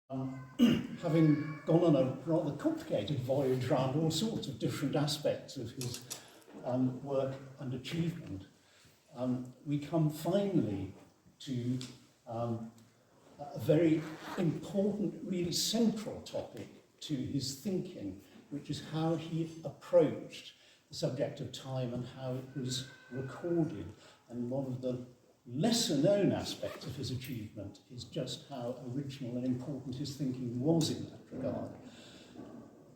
Having gone on a rather complicated voyage around all sorts of different aspects of his work and achievement, we come finally to a very important, really central topic to his thinking, which is how he approached the subject of time and how it was recorded. And one of the lesser-known aspects of his achievement is just how original and important his thinking was in that regard.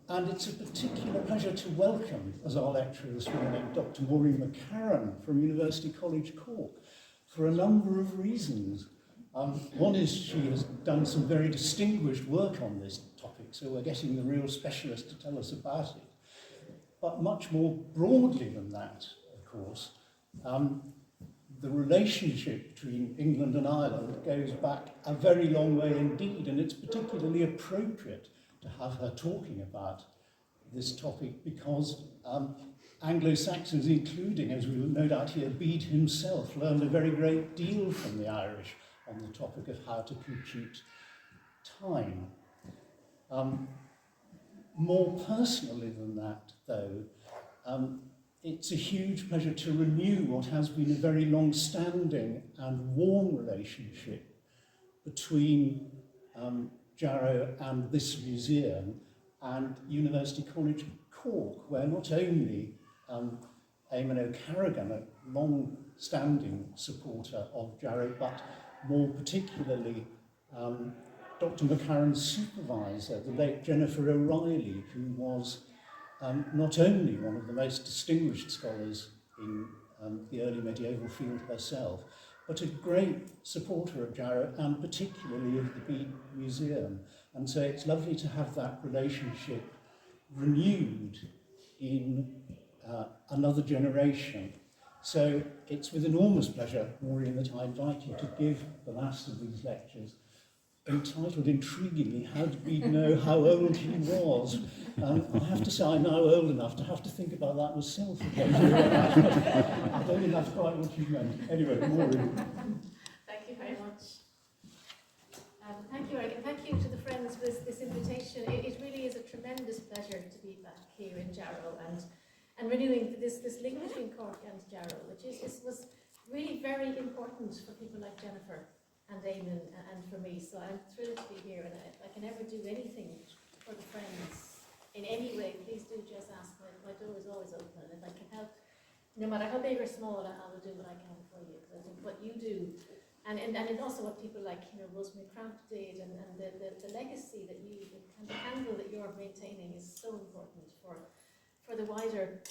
And it's a particular pleasure to welcome, as our lecturer this morning, Dr. Máírin MacCarron from University College Cork, for a number of reasons. One is she has done some very distinguished work on this topic, so we're getting the real specialist to tell us about it. But much more broadly than that, of course, the relationship between England and Ireland goes back a very long way indeed, and it's particularly appropriate to have her talking about this topic because Anglo-Saxons, including, as we will no doubt hear, Bede himself, learned a very great deal from the Irish on the topic of how to compute time. More personally than that, though, it's a huge pleasure to renew what has been a very long-standing and warm relationship between Jarrow and this museum and University College Cork, where not only Eamon O'Carrigan, a long-standing supporter of Jarrow, but more particularly Dr. MacCarron's supervisor, the late Jennifer O'Reilly, who was not only one of the most distinguished scholars in the early medieval field herself, but a great supporter of Jarrow and particularly of the Bede Museum. And so it's lovely to have that relationship renewed in another generation. So it's with enormous pleasure, Máírin, that I invite you to give the last of these lectures, entitled intriguingly, How Did Bede Know How Old He Was? I have to say I'm now old enough to have to think about that myself occasionally. I don't think that's quite what you meant. Anyway, Máírin. Thank you very much. Thank you, Eric, and thank you to the friends for this invitation. It really is a tremendous pleasure to be back here in Jarrow and renewing this link between Cork and Jarrow, which was really very important for people like Jennifer and Eamon and for me. So I'm thrilled to be here, and if I can ever do anything for the friends in any way, please do just ask. My door is always open, and if I can help, no matter how big or small, I will do what I can for you. Because I think what you do, and also what people like Rosemary Cramp did, and the legacy that you, the candle that you're maintaining is so important for the wider,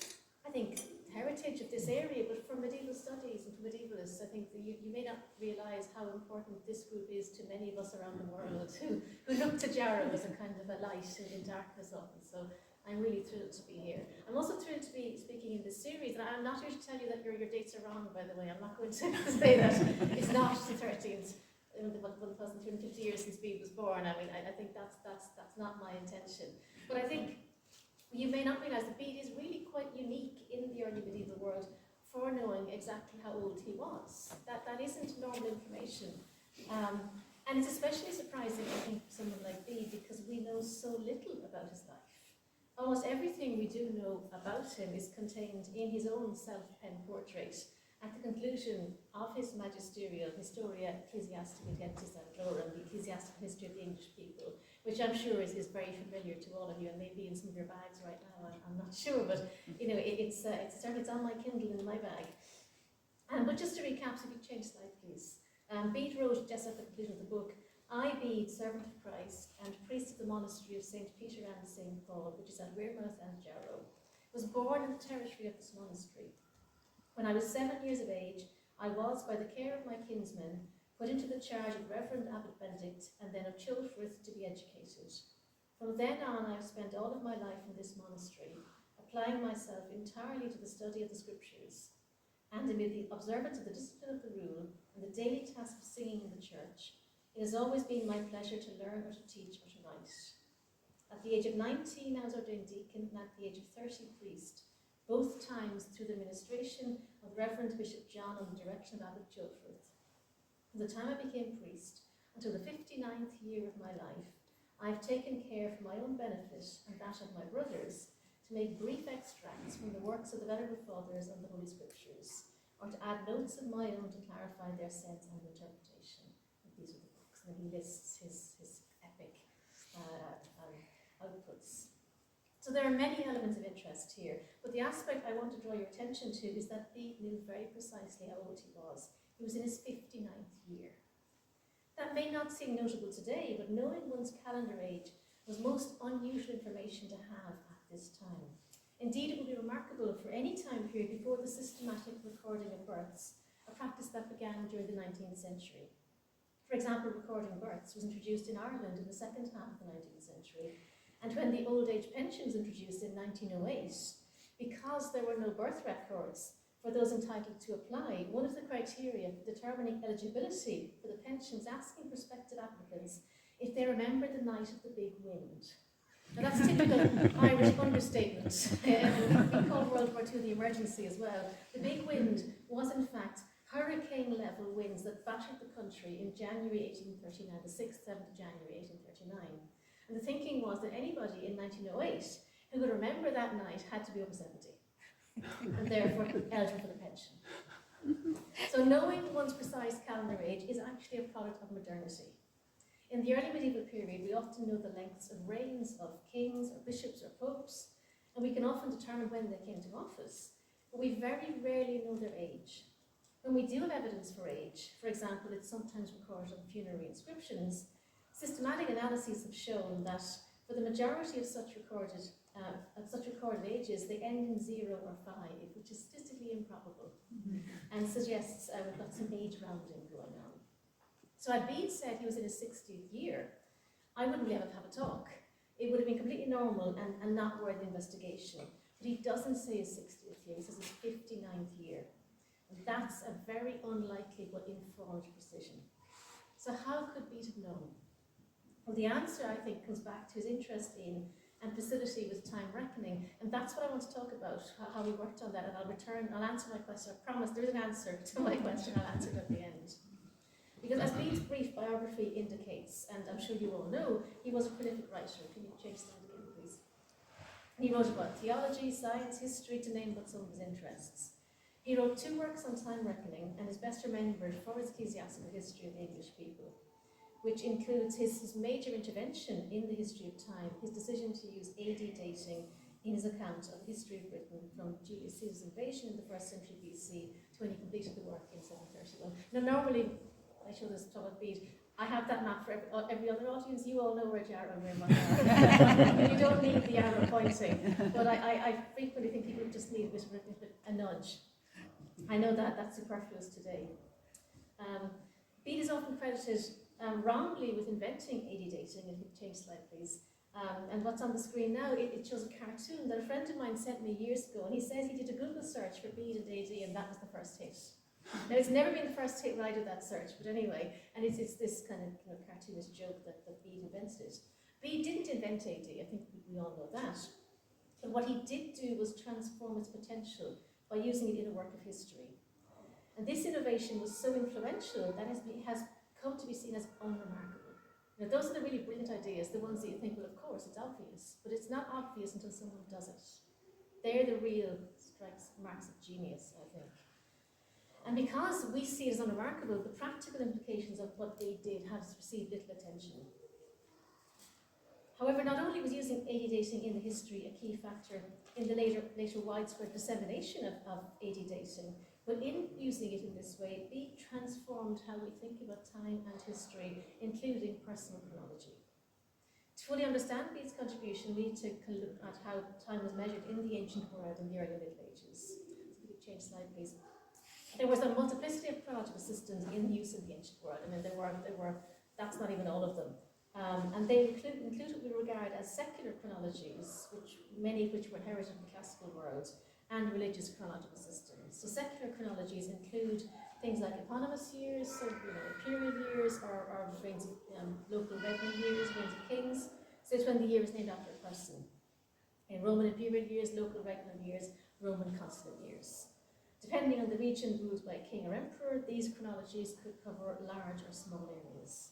I think, heritage of this area, but for medieval studies and for medievalists, I think that you may not realise how important this group is to many of us around the world who look to Jarrow as a kind of a light in darkness often. So I'm really thrilled to be here. I'm also thrilled to be speaking in this series, and I'm not here to tell you that your dates are wrong, by the way. I'm not going to say that it's not the 13th. 1,250 years since Bede was born. I mean, I think that's not my intention. But I think you may not realise that Bede is really quite unique in the early medieval world for knowing exactly how old he was. That isn't normal information. And it's especially surprising, I think, for someone like Bede, because we know so little about his life. Almost everything we do know about him is contained in his own self-penned portrait at the conclusion of his magisterial Historia Ecclesiastica Gentis Anglorum, the ecclesiastical history of the English people, which I'm sure is very familiar to all of you and maybe in some of your bags right now, I'm not sure, but it's on my Kindle in my bag. But just to recap, so if you change slide please. Bede wrote just at the conclusion of the book, I, Bede, servant of Christ and priest of the monastery of St. Peter and St. Paul, which is at Wearmouth and Jarrow, was born in the territory of this monastery. When I was 7 years of age, I was, by the care of my kinsmen, put into the charge of Reverend Abbot Benedict and then of Chilfrith to be educated. From then on, I have spent all of my life in this monastery, applying myself entirely to the study of the scriptures, and amid the observance of the discipline of the rule and the daily task of singing in the church, it has always been my pleasure to learn or to teach or to write. At the age of 19, I was ordained deacon, and at the age of 30, priest, both times through the ministration of Reverend Bishop John on the direction of Abbot Chilfrith. From the time I became priest until the 59th year of my life, I've taken care for my own benefit and that of my brothers to make brief extracts from the works of the Venerable Fathers and the Holy Scriptures, or to add notes of my own to clarify their sense and interpretation. These are the books, and he lists his epic outputs. So there are many elements of interest here, but the aspect I want to draw your attention to is that Bede knew very precisely how old he was. He was in his 59th year. That may not seem notable today, but knowing one's calendar age was most unusual information to have at this time. Indeed, it would be remarkable for any time period before the systematic recording of births, a practice that began during the 19th century. For example, recording births was introduced in Ireland in the second half of the 19th century, and when the old age pension was introduced in 1908, because there were no birth records for those entitled to apply, one of the criteria for determining eligibility for the pension was asking prospective applicants if they remember the night of the big wind. Now that's typical Irish understatement. We call World War II the emergency as well. The big wind was in fact hurricane-level winds that battered the country in January 1839, the 6th, 7th of January 1839. And the thinking was that anybody in 1908 who could remember that night had to be over 70, and therefore eligible for the pension. So knowing one's precise calendar age is actually a product of modernity. In the early medieval period, we often know the lengths of reigns of kings or bishops or popes, and we can often determine when they came to office, but we very rarely know their age. When we do have evidence for age, for example, it's sometimes recorded on funerary inscriptions, systematic analyses have shown that for the majority of such recorded ages, they end in 0 or 5, which is statistically improbable, and suggests we've got some age rounding going on. So had Bede said he was in his 60th year, I wouldn't be able to have a talk. It would have been completely normal and not worth investigation. But he doesn't say his 60th year, he says his 59th year. And that's a very unlikely but informed precision. So how could Bede have known? Well, the answer, I think, comes back to his interest in and facility with time reckoning, and that's what I want to talk about, how we worked on that, and I'll answer my question. I promise there is an answer to my question, I'll answer it at the end. Because as Bede's brief biography indicates, and I'm sure you all know, he was a prolific writer. Can you change slide again, please? He wrote about theology, science, history, to name but some of his interests. He wrote 2 works on time reckoning, and is best remembered for his ecclesiastical history of the English people, which includes his major intervention in the history of time, his decision to use AD dating in his account of the history of Britain from Julius Caesar's invasion in the 1st century BC to when he completed the work in 731. Now normally, I show this talk at Bede, I have that map for every other audience. You all know where Jarrow and where Mine are. You don't need the arrow pointing, but I frequently think people just need a nudge. I know that that's superfluous today. Bede is often credited wrongly with inventing AD dating. If you could change slide, please. And what's on the screen now, it shows a cartoon that a friend of mine sent me years ago, and he says he did a Google search for Bede and AD, and that was the first hit. Now, it's never been the first hit when I did that search, but anyway, and it's this kind of cartoonist joke that Bede invented it. Bede didn't invent AD, I think we all know that. But what he did do was transform its potential by using it in a work of history. And this innovation was so influential that it has come to be seen as unremarkable. Now, those are the really brilliant ideas, the ones that you think, well, of course, it's obvious, but it's not obvious until someone does it. They're the real marks of genius, I think. And because we see it as unremarkable, the practical implications of what they did have received little attention. However, not only was using AD dating in the history a key factor in the later widespread dissemination of AD dating, but in using it in this way, Bede transformed how we think about time and history, including personal chronology. To fully understand Bede's contribution, we need to look at how time was measured in the ancient world in the early Middle Ages. So if you could change slide, please. There was a multiplicity of chronological systems in use in the ancient world. I mean, there were that's not even all of them. And they include what we regard as secular chronologies, many of which were inherited from the classical world, and religious chronological systems. So secular chronologies include things like eponymous years, so imperial years, or reigns of local regnal years, reigns of kings. So it's when the year is named after a person. In Roman imperial years, local regnal years, Roman consular years. Depending on the region ruled by a king or emperor, these chronologies could cover large or small areas.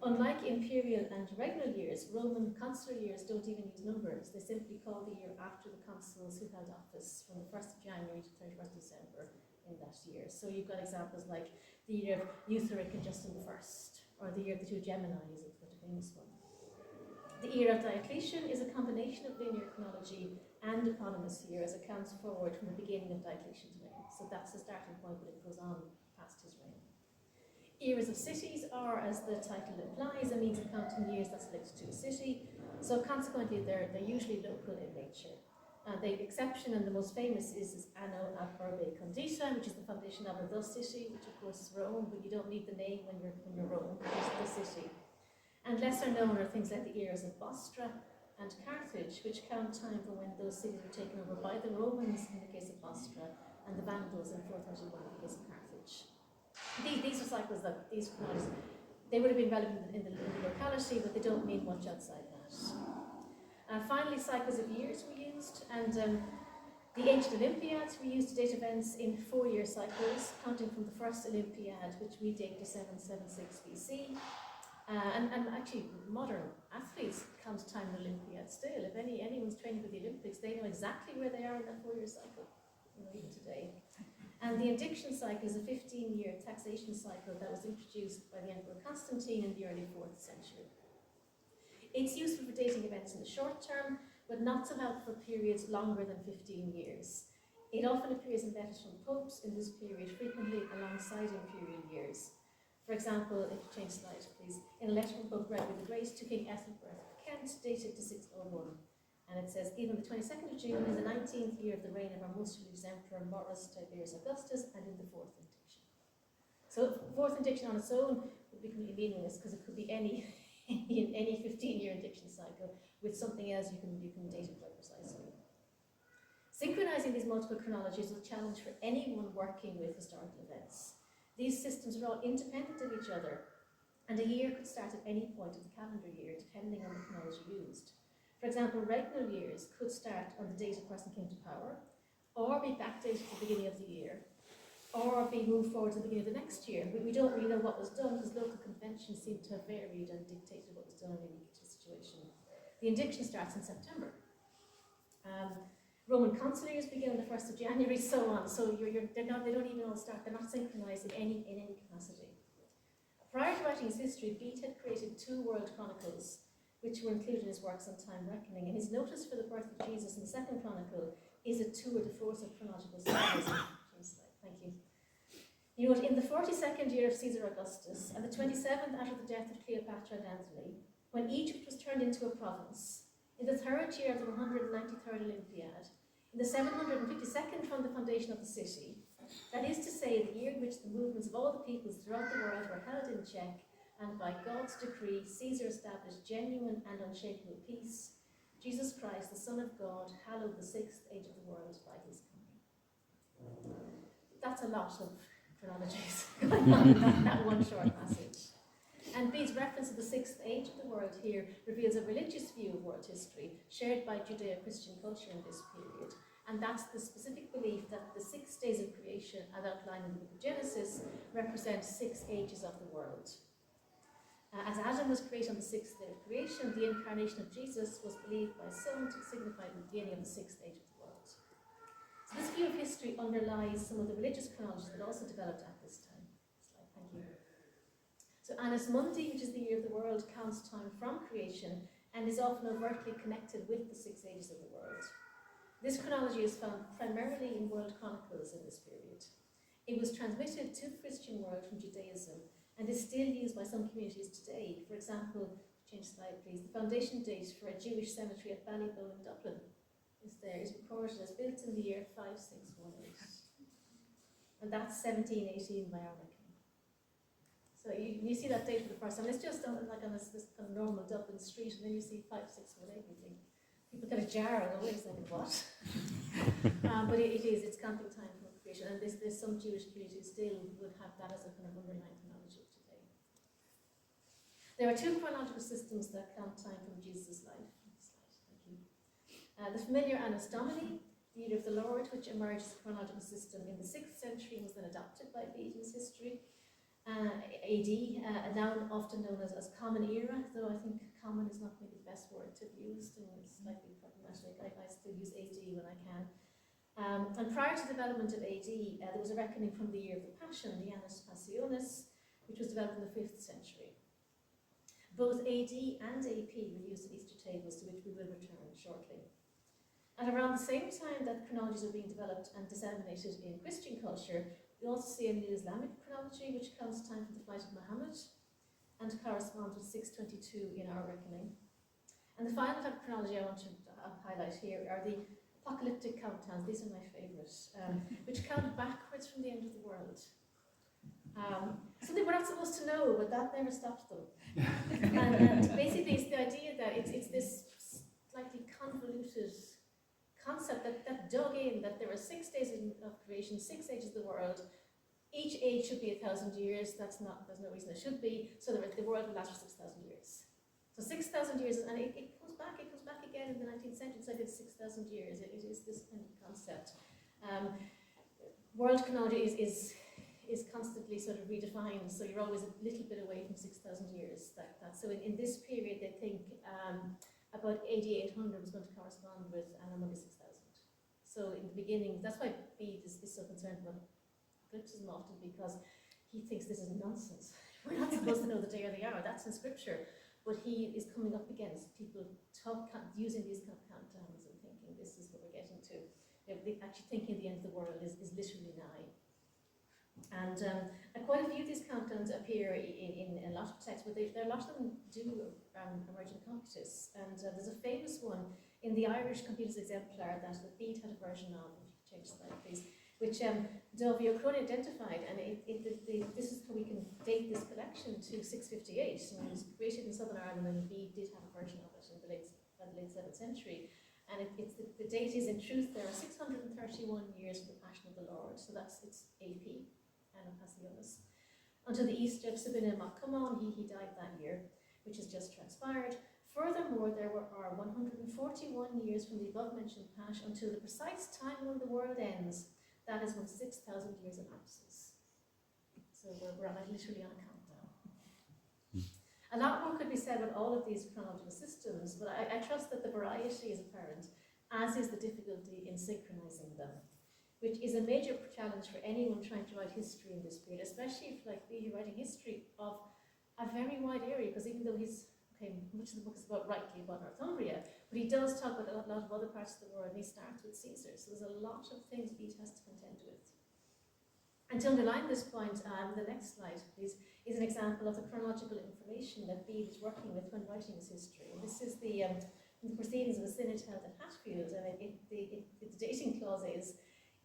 Unlike imperial and regnal years, Roman consular years don't even use numbers. They simply call the year after the consuls who held office from the 1st of January to 31st of December in that year. So you've got examples like the year of Eutharic and Justin I, or the year of the two Gemini is a quite a famous one. The era of Diocletian is a combination of linear chronology and eponymous year as it counts forward from the beginning of Diocletian's reign. So that's the starting point, but it goes on past his reign. Eras of cities are, as the title implies, a means of counting years that's linked to a city, so consequently they're usually local in nature. The exception and the most famous is Anno ab Urbe Condita, which is the foundation of the city, which of course is Rome, but you don't need the name when you're Rome, it's the city. And lesser known are things like the eras of Bostra and Carthage, which count time from when those cities were taken over by the Romans in the case of Bostra, and the Vandals in 431 in the case of Carthage. These are cycles that these chronologies, they would have been relevant in the locality, but they don't mean much outside that. Finally, cycles of years were used, and the ancient Olympiads were used to date events in 4-year cycles, counting from the first Olympiad, which we date to 776 BC. And actually, modern athletes count time in Olympiads still. If anyone's training for the Olympics, they know exactly where they are in that 4-year cycle, even today. And the indiction cycle is a 15-year taxation cycle that was introduced by the Emperor Constantine in the early 4th century. It's useful for dating events in the short term, but not so helpful for periods longer than 15 years. It often appears in letters from popes in this period, frequently alongside imperial years. For example, if you change slide, please, in a letter from Pope Gregory the Great to King Ethelbert of Kent, dated to 601. And it says, given the 22nd of June in the 19th year of the reign of our most religious Emperor Maurus Tiberius Augustus, and in the 4th indiction. So 4th indiction on its own would be completely meaningless because it could be any 15-year indiction cycle with something else you can date it quite precisely. Synchronizing these multiple chronologies is a challenge for anyone working with historical events. These systems are all independent of each other, and a year could start at any point of the calendar year, depending on the chronology used. For example, regnal years could start on the date a person came to power, or be backdated to the beginning of the year, or be moved forward to the beginning of the next year. We don't really know what was done because local conventions seem to have varied and dictated what was done in each situation. The indiction starts in September. Roman consular years begin on the 1st of January, so on. So they don't even all start, they're not synchronized in any capacity. Prior to writing his history, Bede had created 2 world chronicles, which were included in his works on time reckoning. And his notice for the birth of Jesus in the 2nd chronicle is a tour de force of chronological symbolism. Thank you. You note, in the 42nd year of Caesar Augustus, and the 27th after the death of Cleopatra and Antony, when Egypt was turned into a province, in the 3rd year of the 193rd Olympiad, in the 752nd from the foundation of the city, that is to say, the year in which the movements of all the peoples throughout the world were held in check, and by God's decree, Caesar established genuine and unshakable peace, Jesus Christ, the Son of God, hallowed the 6th age of the world by his coming. That's a lot of chronologies going on in that one short passage. And Bede's reference to the 6th age of the world here reveals a religious view of world history shared by Judeo-Christian culture in this period. And that's the specific belief that the 6 days of creation, as outlined in the book of Genesis, represent 6 ages of the world. As Adam was created on the 6th day of creation, the incarnation of Jesus was believed by some to signify the beginning of the 6th age of the world. So this view of history underlies some of the religious chronologies that also developed at this time. Thank you. So Annus Mundi, which is the year of the world, counts time from creation and is often overtly connected with the 6 ages of the world. This chronology is found primarily in world chronicles in this period. It was transmitted to the Christian world from Judaism and is still used by some communities today. For example, change slide please, the foundation date for a Jewish cemetery at Ballyboe in Dublin is recorded as built in the year 5618. And that's 1718 by our reckoning. So you see that date for the first time. It's just like on this kind of normal Dublin street, and then you see 5618, you think. People kind of jar and go, wait a second, what? But it's counting time from creation, and there's some Jewish communities still would have that as a kind of underlying chronology today. There are 2 chronological systems that count time from Jesus' life. Thank you. The familiar Annus Domini, the year of the Lord, which emerged as a chronological system in the 6th century and was then adopted by Bede in his history. AD, now often known as Common Era, though I think common is not maybe the best word to have used, and it's slightly problematic. I still use AD when I can. And prior to the development of AD, there was a reckoning from the year of the Passion, the Annus Passionis, which was developed in the 5th century. Both AD and AP were used in Easter tables, to which we will return shortly. At around the same time that chronologies are being developed and disseminated in Christian culture, we also see a new Islamic chronology, which counts time from the flight of Muhammad and corresponds with 622 in our reckoning. And the final type of chronology I want to highlight here are the apocalyptic countdowns. These are my favourite, which count backwards from the end of the world. Something we're not supposed to know, but that never stops them. and basically, it's the idea that it's this slightly convoluted concept that dug in that there are 6 days of creation, 6 ages of the world. Each age should be 1,000 years. There's no reason it should be. So the world will last for 6,000 years. So 6,000 years, and it comes back again in the 19th century. It's like it's 6,000 years. It is this kind of concept. World chronology is constantly sort of redefined. So you're always a little bit away from 6,000 years. So in this period, they think about AD 800 was going to correspond with anno 6,000. So in the beginning, that's why Bede is so concerned about eclipses often, because he thinks this is nonsense. We're not supposed to know the day or the hour. That's in scripture. But he is coming up against people using these kind of countdowns and thinking this is what we're getting to. Actually thinking the end of the world is literally nigh. And quite a few of these countdowns appear in a lot of texts, but a lot of them do emerge in Computus. And there's a famous one in the Irish Computus exemplar that the Bede had a version of, if you could change the slide please, which Dovio Crone identified, and this is how we can date this collection to 658. And it was created in Southern Ireland, and Bede did have a version of it in the late 7th century. And the date is, in truth, there are 631 years from the Passion of the Lord, so it's AP, Anno Passionis, until the Easter of Venerable Bede MacCarron. He died that year, which has just transpired. Furthermore, there are 141 years from the above-mentioned Pasch until the precise time when the world ends. That is when 6,000 years elapses. So we're literally on a countdown. A lot more could be said about all of these chronological systems, but I trust that the variety is apparent, as is the difficulty in synchronizing them, which is a major challenge for anyone trying to write history in this period, especially if, like me, you're writing history of a very wide area, because even though much of the book is rightly about Northumbria, but he does talk about a lot of other parts of the world, and he starts with Caesar, so there's a lot of things Bede has to contend with. And to underline this point, the next slide, please, is an example of the chronological information that Bede is working with when writing his history. And this is the proceedings of the synod held at Hatfield, and the dating clause is,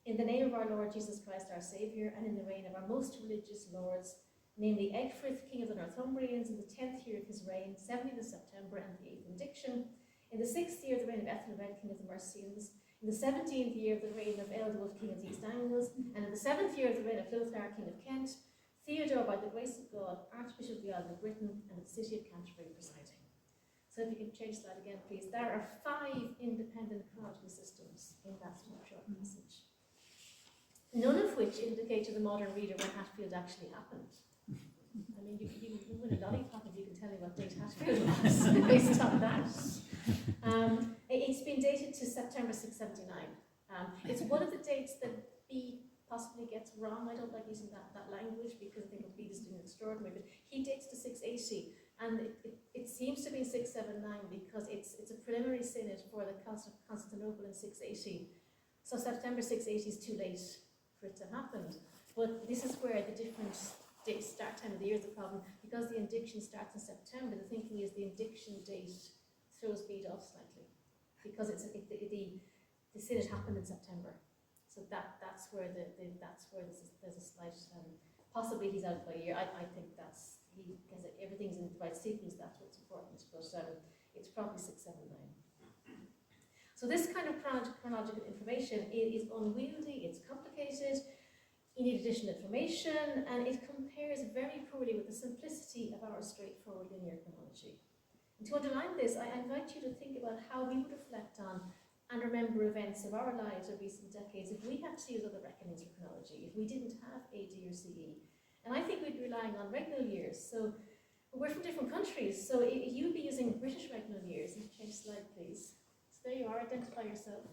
"In the name of our Lord Jesus Christ, our Saviour, and in the reign of our most religious lords, namely Egfrith, king of the Northumbrians, in the 10th year of his reign, 17th of September, and the 8th indiction, in the 6th year of the reign of Ethelred, king of the Mercians, in the 17th year of the reign of Ealdwulf, king of the East Angles, and in the 7th year of the reign of Lothar, king of Kent, Theodore, by the grace of God, Archbishop of the Isle of Britain, and of the city of Canterbury, presiding." So if you can change that again, please. There are 5 independent chronological systems in that short passage, none of which indicate to the modern reader when Hatfield actually happened. I mean, you win a lollipop if you can tell me what date Hatfield was based on that. It's been dated to September 679. It's one of the dates that Bede possibly gets wrong. I don't like using that language because I think what Bede is doing extraordinary, but he dates to 680, and it seems to be 679 because it's a preliminary synod for the Council of Constantinople in 680. So September 680 is too late for it to happen. But this is where the different start time of the year is the problem. Because the indiction starts in September, the thinking is the indiction date throws Bede off slightly, because the synod happened in September. So that's where there's a slight possibly he's out by a year. I think because everything's in the right sequence. That's what's important. But it's probably 679. So this kind of chronological information is unwieldy. It's complicated. You need additional information, and it compares very poorly with the simplicity of our straightforward linear chronology. And to underline this, I invite you to think about how we would reflect on and remember events of our lives of recent decades if we had to use other reckonings for chronology, if we didn't have AD or CE, And I think we'd be relying on regnal years. So we're from different countries, so you'd be using British regnal years. Change slide, please. So there you are, identify yourself.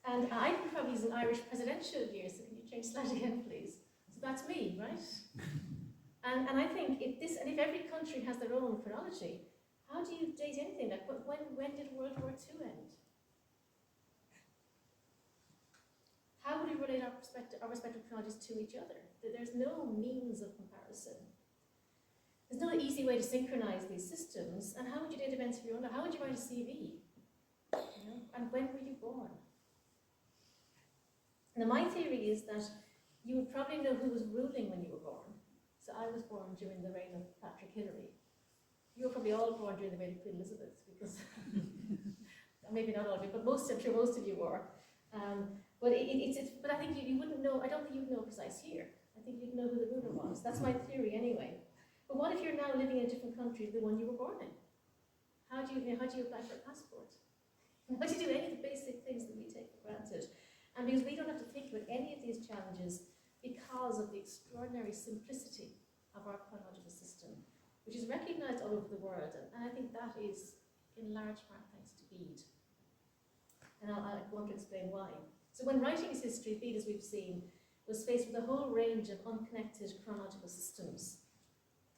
And I'd be probably using Irish presidential years, so can you change slide again, please? So that's me, right? And I think if every country has their own chronology, how do you date anything? Like, when did World War II end? How would we relate our respective chronologies to each other? There's no means of comparison. There's no easy way to synchronize these systems. And how would you date events of your own life? How would you write a CV? And when were you born? Now, my theory is that you would probably know who was ruling when you were born. So I was born during the reign of Patrick Hillary. You were probably all born during the reign of Queen Elizabeth, because maybe not all of you, but I'm sure most of you were. But I think you wouldn't know. I don't think you'd know a precise year. I think you'd know who the ruler was. That's my theory, anyway. But what if you're now living in a different country than the one you were born in? How do you apply for a passport? How do you do any of the basic things that we take for granted? And because we don't have to think about any of these challenges because of the extraordinary simplicity of our chronological system, which is recognised all over the world, and I think that is in large part thanks to Bede. And I want to explain why. So when writing his history, Bede, as we've seen, was faced with a whole range of unconnected chronological systems.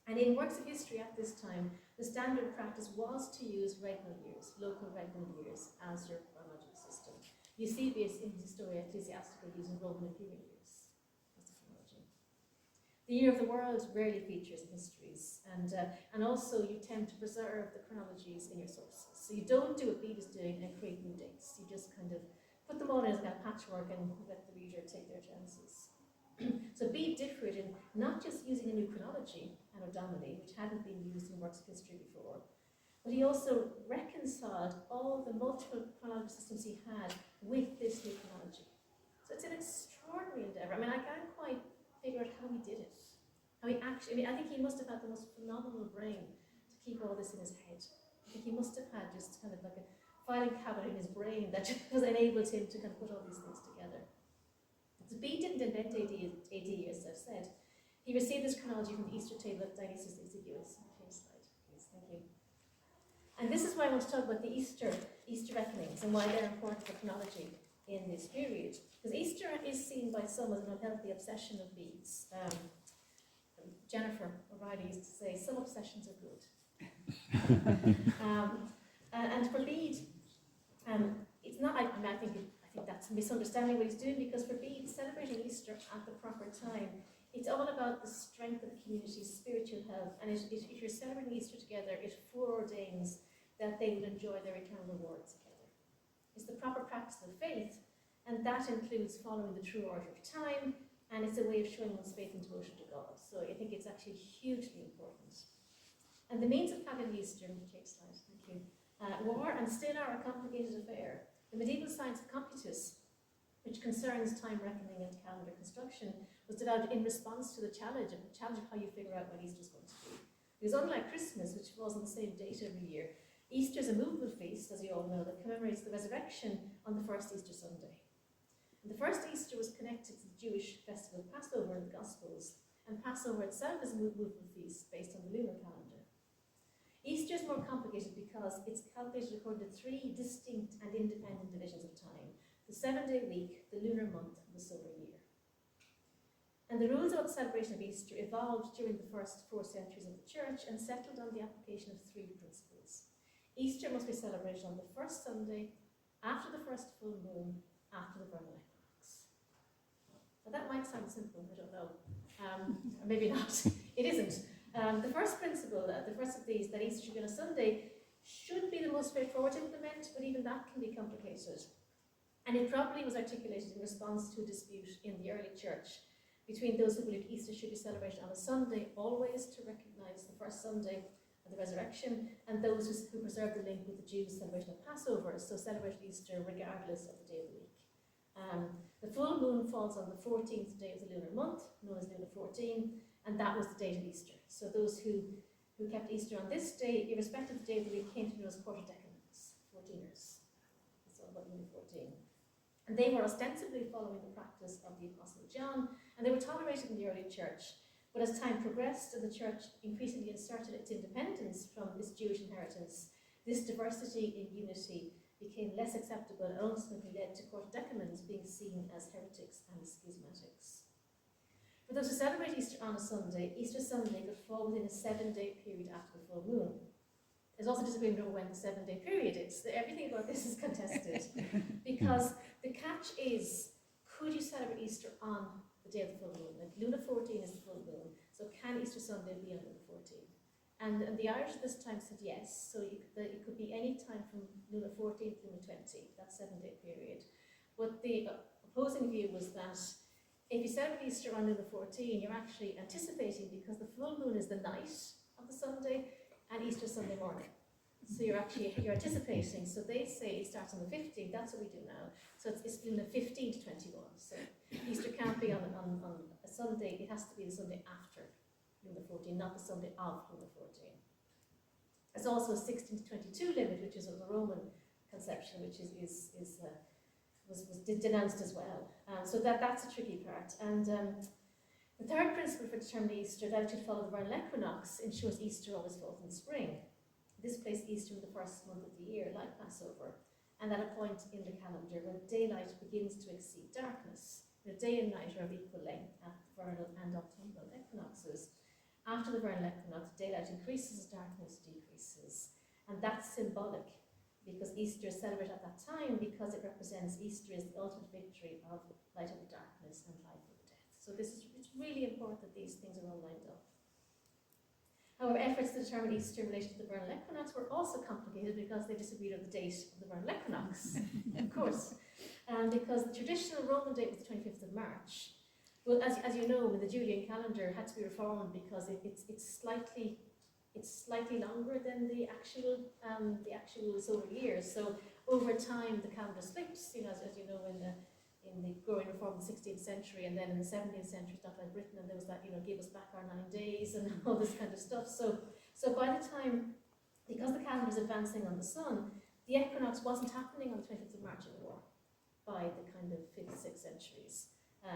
And in works of history at this time, the standard practice was to use regnal years, local regnal years, as your chronological system. Eusebius in his Historia Ecclesiastica using Roman imperial years as the chronology. The year of the world rarely features in histories, and also you tend to preserve the chronologies in your sources. So you don't do what Bede is doing and create new dates. You just kind of put them all in as kind of patchwork and let the reader take their chances. So Bede differed in not just using a new chronology, Anno Domini, which hadn't been used in works of history before, but he also reconciled all the multiple chronological systems he had with this new chronology. So it's an extraordinary endeavour. I mean, I can't quite figure out how he did it. How he actually, I think he must have had the most phenomenal brain to keep all this in his head. I think he must have had just kind of like a filing cabinet in his brain that just enabled him to kind of put all these things together. So Bede didn't invent AD, as I've said. He received this chronology from the Easter table of Dionysius Exiguus. Change slide, please. Thank you. And this is why I want to talk about the Easter reckonings and why they're important for chronology in this period. Because Easter is seen by some as an unhealthy obsession of Bede's. Jennifer O'Reilly used to say, some obsessions are good. And for Bede, it's not, I think that's a misunderstanding what he's doing, because for Bede, celebrating Easter at the proper time, it's all about the strength of the community's spiritual health. And if you're celebrating Easter together, it foreordains that they would enjoy their eternal rewards together. It's the proper practice of faith, and that includes following the true order of time, and it's a way of showing one's faith and devotion to God. So I think it's actually hugely important. And the means of planning Easter, take slide, thank you, were and still are a complicated affair. The medieval science of Computus, which concerns time reckoning and calendar construction, was developed in response to the challenge of how you figure out when Easter is going to be. Because unlike Christmas, which falls on the same date every year, Easter is a movable feast, as you all know, that commemorates the resurrection on the first Easter Sunday. And the first Easter was connected to the Jewish festival of Passover in the Gospels, and Passover itself is a movable feast based on the lunar calendar. Easter is more complicated because it's calculated according to three distinct and independent divisions of time: the 7-day week, the lunar month, and the solar year. And the rules about the celebration of Easter evolved during the first 4 centuries of the Church and settled on the application of 3 principles. Easter must be celebrated on the first Sunday, after the first full moon, after the vernal equinox. Now that might sound simple, I don't know, or maybe not. It isn't. The first principle, the first of these, that Easter should be on a Sunday, should be the most straightforward to implement, but even that can be complicated. And it probably was articulated in response to a dispute in the early church between those who believed Easter should be celebrated on a Sunday, always to recognise the first Sunday of the resurrection, and those who preserved the link with the Jews' celebration of Passover, so celebrated Easter regardless of the day of the week. The full moon falls on the 14th day of the lunar month, known as lunar 14, and that was the date of Easter. So those who kept Easter on this day, irrespective of the day of the week, came to know as quarter-decans, 14ers. It's all about lunar 14. And they were ostensibly following the practice of the Apostle John, and they were tolerated in the early church, but as time progressed and the church increasingly inserted its independence from this Jewish inheritance, this diversity in unity became less acceptable and ultimately led to quarter-decimans being seen as heretics and schismatics. For those who celebrate Easter on a Sunday, Easter Sunday could fall within a 7-day period after the full moon. There's also disagreement over when the 7-day period is. Everything about this is contested because the catch is, could you celebrate Easter on the day of the full moon? Like Luna 14 is the full moon, so can Easter Sunday be on Luna 14? And the Irish at this time said yes, so it could be any time from Luna 14 to Luna 20, that 7-day period. But the opposing view was that if you celebrate Easter on Luna 14, you're actually anticipating, because the full moon is the night of the Sunday and Easter Sunday morning. So you're anticipating. So they say it starts on the 15th, that's what we do now. So it's Luna 15 to 21. So Easter can't be on a Sunday, it has to be the Sunday after Luna 14, not the Sunday of Luna 14. There's also a 16 to 22 limit, which is of the Roman conception, which was denounced as well. So that's a tricky part. And the third principle for determining Easter, that it should follow the vernal equinox, ensures Easter always falls in spring. This placed Easter in the first month of the year, like Passover, and at a point in the calendar when daylight begins to exceed darkness. The day and night are of equal length at the vernal and autumnal equinoxes. After the vernal equinox, daylight increases as darkness decreases. And that's symbolic, because Easter is celebrated at that time because it represents Easter is the ultimate victory of light over darkness and life over death. So it's really important that these things are all lined up. However, efforts to determine Easter in relation to the vernal equinox were also complicated because they disagreed on the date of the vernal equinox, of course. Because the traditional Roman date was the 25th of March. Well, as you know, the Julian calendar had to be reformed because it's slightly longer than the actual solar year. So over time, the calendar slips. As you know, in the Gregorian reform in the 16th century, and then in the 17th century, stuff like Britain, and there was that, give us back our 9 days and all this kind of stuff. So by the time, because the calendar is advancing on the sun, the equinox wasn't happening on the 25th of March anymore by the kind of 5th, 6th centuries.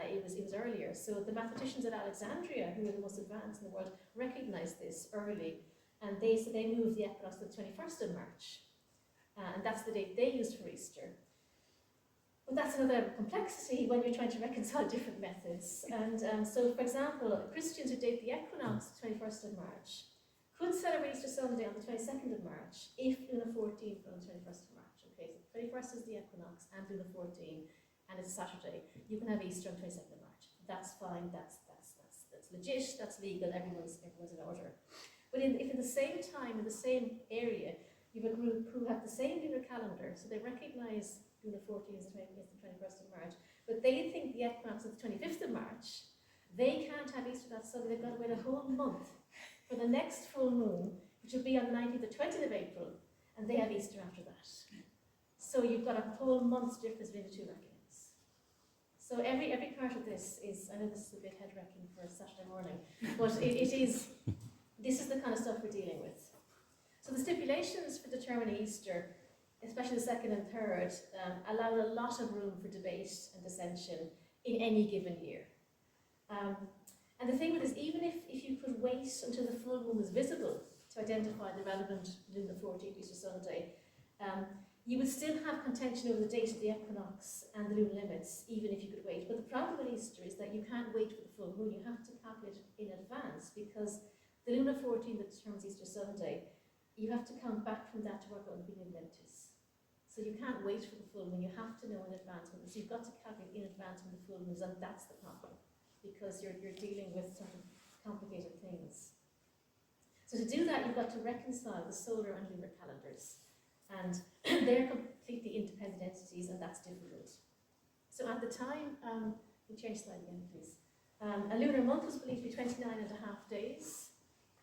It was earlier. So the mathematicians at Alexandria, who were the most advanced in the world, recognized this early, and they moved the equinox to the 21st of March. And that's the date they used for Easter. But that's another complexity when you're trying to reconcile different methods. And so, for example, Christians who date the equinox to 21st of March could celebrate Easter Sunday on the 22nd of March if Luna 14 fell on the 21st of March. Okay, so 21st is the equinox and Luna 14, and it's Saturday. You can have Easter on 22nd of March. That's fine. That's legit. That's legal. Everyone's in order. But if in the same time, in the same area, you have a group who have the same lunar calendar, so they recognise Luna 14 is the 21st of March, but they think the equinox is the 25th of March, they can't have Easter that Sunday. They've got to wait a whole month for the next full moon, which will be on the 19th or 20th of April, and they have Easter after that. So you've got a whole month's difference between the two reckonings. So every part of this is, I know this is a bit head-wrecking for a Saturday morning, but this is the kind of stuff we're dealing with. So the stipulations for determining Easter, especially the second and third, allowed a lot of room for debate and dissension in any given year. And the thing with this, even if you could wait until the full moon was visible to identify the relevant Luna 14 Easter Sunday, you would still have contention over the date of the equinox and the lunar limits, even if you could wait. But the problem with Easter is that you can't wait for the full moon. You have to calculate in advance, because the Luna 14 that determines Easter Sunday, you have to count back from that to work out what the lunar limit is. So you can't wait for the full moon. You have to know in advance. So you've got to calculate in advance when the full moon is, and that's the problem, because you're dealing with sort of complicated things. So to do that, you've got to reconcile the solar and lunar calendars. And they're completely independent entities, and that's difficult. So at the time, you change slide again, please. A lunar month was believed to be 29 and a half days,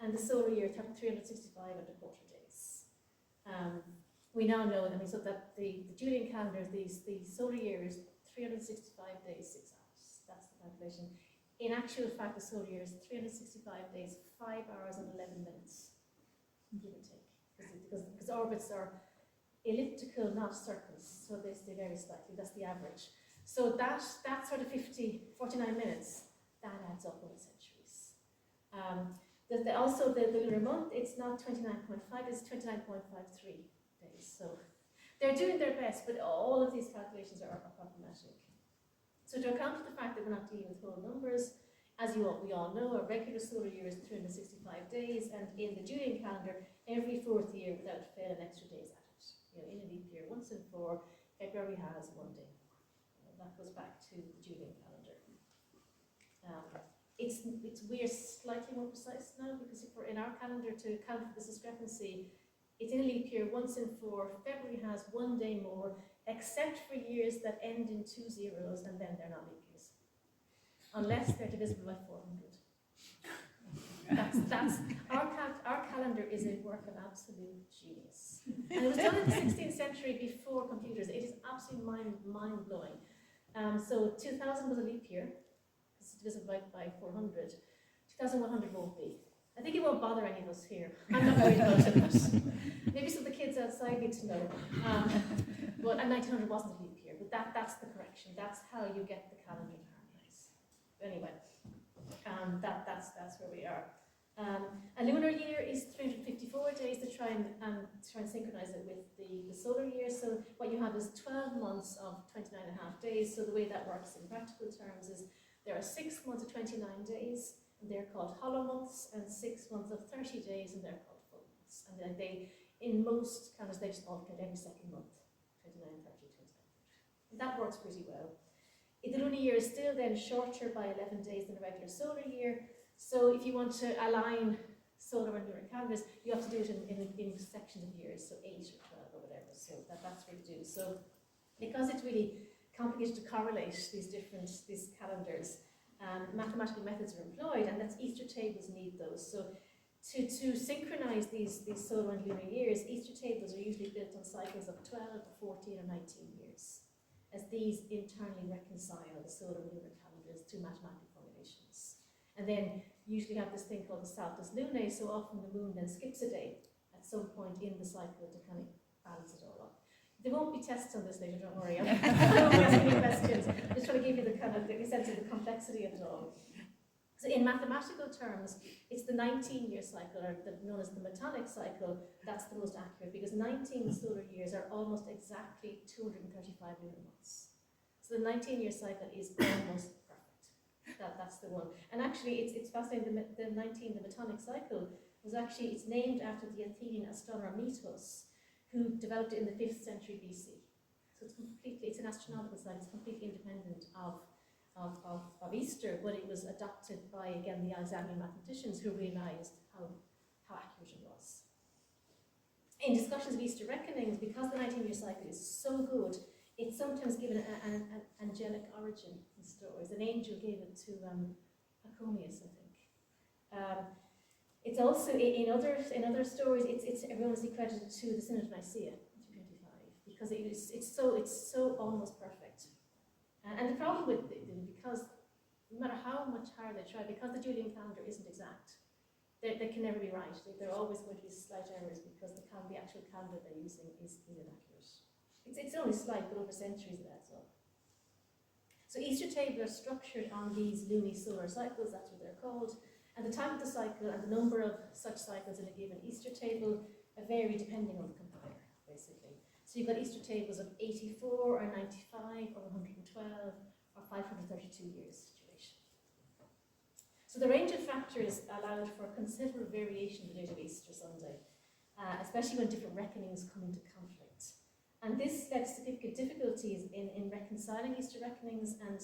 and the solar year 365 and a quarter days. We now know, so that the Julian calendar, the solar year is 365 days, 6 hours. That's the calculation. In actual fact, the solar year is 365 days, 5 hours and 11 minutes, give or take. Because orbits are elliptical, not circles, so they vary slightly. That's the average. So that sort of 49 minutes, adds up over centuries. Also, the lunar month, it's not 29.5, it's 29.53 days. So they're doing their best, but all of these calculations are problematic. So to account for the fact that we're not dealing with whole numbers, as we all know, a regular solar year is 365 days, and in the Julian calendar, every 4th year without fail, an extra day is added. In a leap year, once in 4, February has 1 day. That goes back to the Julian calendar. We're slightly more precise now, because in our calendar, to account for this discrepancy, it's in a leap year, once in 4, February has 1 day more, except for years that end in 2 zeros, and then they're not leap years. Unless they're divisible by 400. That's our calendar is a work of absolute genius. And it was done in the 16th century before computers. It is absolutely mind-blowing. So 2000 was a leap year, it's divisible by 400. 2100 won't be. I think it won't bother any of us here. I'm not worried about it. Maybe some of the kids outside need to know. But 1900 wasn't a leap year, but that's the correction. That's how you get the calendar to harmonize. Anyway, that's where we are. A lunar year is 354 days to try and synchronize it with the solar year. So what you have is 12 months of 29.5 days. So the way that works in practical terms is there are 6 months of 29 days, and they're called hollow months, and 6 months of 30 days, and they're called full months. And then in most calendars, they just alternate every second month, 29, 30, 29, 30. And that works pretty well. The lunar year is still then shorter by 11 days than a regular solar year. So if you want to align solar and lunar calendars, you have to do it in sections of years, so 8 or 12 or whatever. So that's what you do. So because it's really complicated to correlate these calendars, mathematical methods are employed, and that's Easter tables need those. So to synchronize these solar and lunar years, Easter tables are usually built on cycles of 12 or 14 or 19 years, as these internally reconcile the solar and lunar calendars to mathematical formulations. And then usually have this thing called the saltus lunae, so often the moon then skips a day at some point in the cycle to kind of balance it all up. There won't be tests on this later, don't worry. I won't be asking any questions. I'm just trying to give you the kind of the sense of the complexity of it all. So in mathematical terms, it's the 19-year cycle, or known as the Metonic cycle, that's the most accurate, because 19 solar years are almost exactly 235 lunar months. So the 19-year cycle is almost perfect. That's the one. And actually, it's fascinating, the Metonic cycle was actually, it's named after the Athenian astronomer Metos, who developed it in the 5th century BC. So it's an astronomical cycle, it's completely independent of Easter, but it was adopted by, again, the Alexandrian mathematicians who realized how accurate it was. In discussions of Easter reckonings, because the 19-year cycle is so good, it's sometimes given an angelic origin in stories. An angel gave it to Pachomius, I think. It's also in other stories. It's erroneously credited to the Synod of Nicaea in 225 because it's so almost perfect. And the problem with it, because no matter how much harder they try, because the Julian calendar isn't exact, they can never be right. They're always going to be slight errors because the actual calendar they're using is inaccurate. It's only slight, but over centuries it adds up. So Easter tables are structured on these lunisolar cycles. That's what they're called. And the time of the cycle and the number of such cycles in a given Easter table vary depending on the compiler, basically. So you've got Easter tables of 84 or 95 or 112 or 532 years duration. So the range of factors allowed for considerable variation in the date of Easter Sunday, especially when different reckonings come into conflict. And this led to significant difficulties in reconciling Easter reckonings, and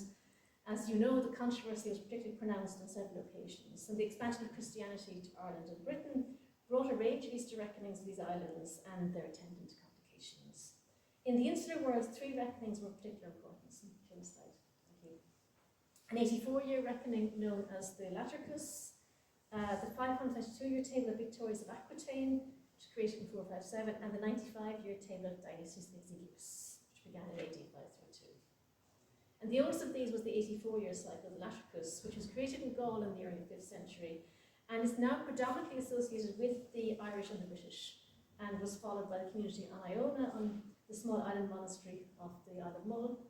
as you know, the controversy was particularly pronounced on several occasions. And the expansion of Christianity to Ireland and Britain brought a range of Easter reckonings to these islands and their attendant complications. In the insular world, 3 reckonings were of particular importance. Slide. Thank you. An 84-year reckoning known as the Latricus, the 522-year table of Victorius of Aquitaine, which was created in 457, and the 95-year table of Dionysius Exiguus, which began in AD 532. And the oldest of these was the 84-year cycle, the Latricus, which was created in Gaul in the early 5th century, and is now predominantly associated with the Irish and the British, and was followed by the community on Iona, on the small island monastery of the Isle of Mull,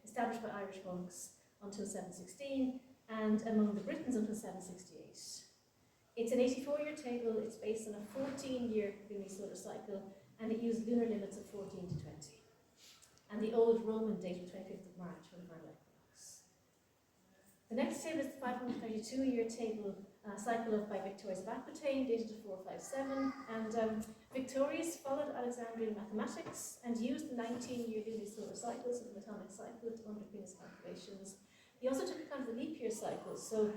established by Irish monks until 716, and among the Britons until 768. It's an 84-year table, it's based on a 14-year lunisolar cycle, and it used lunar limits of 14 to 20. And the old Roman date of 25th of March for the final equinox. The next table is the 532-year table cycle by Victorius of Aquitaine, dated to 457, and Victorius followed Alexandrian mathematics and used the 19-year lunisolar cycles of the Metonic cycle to underpin his calculations. He also took account of the leap year cycles, so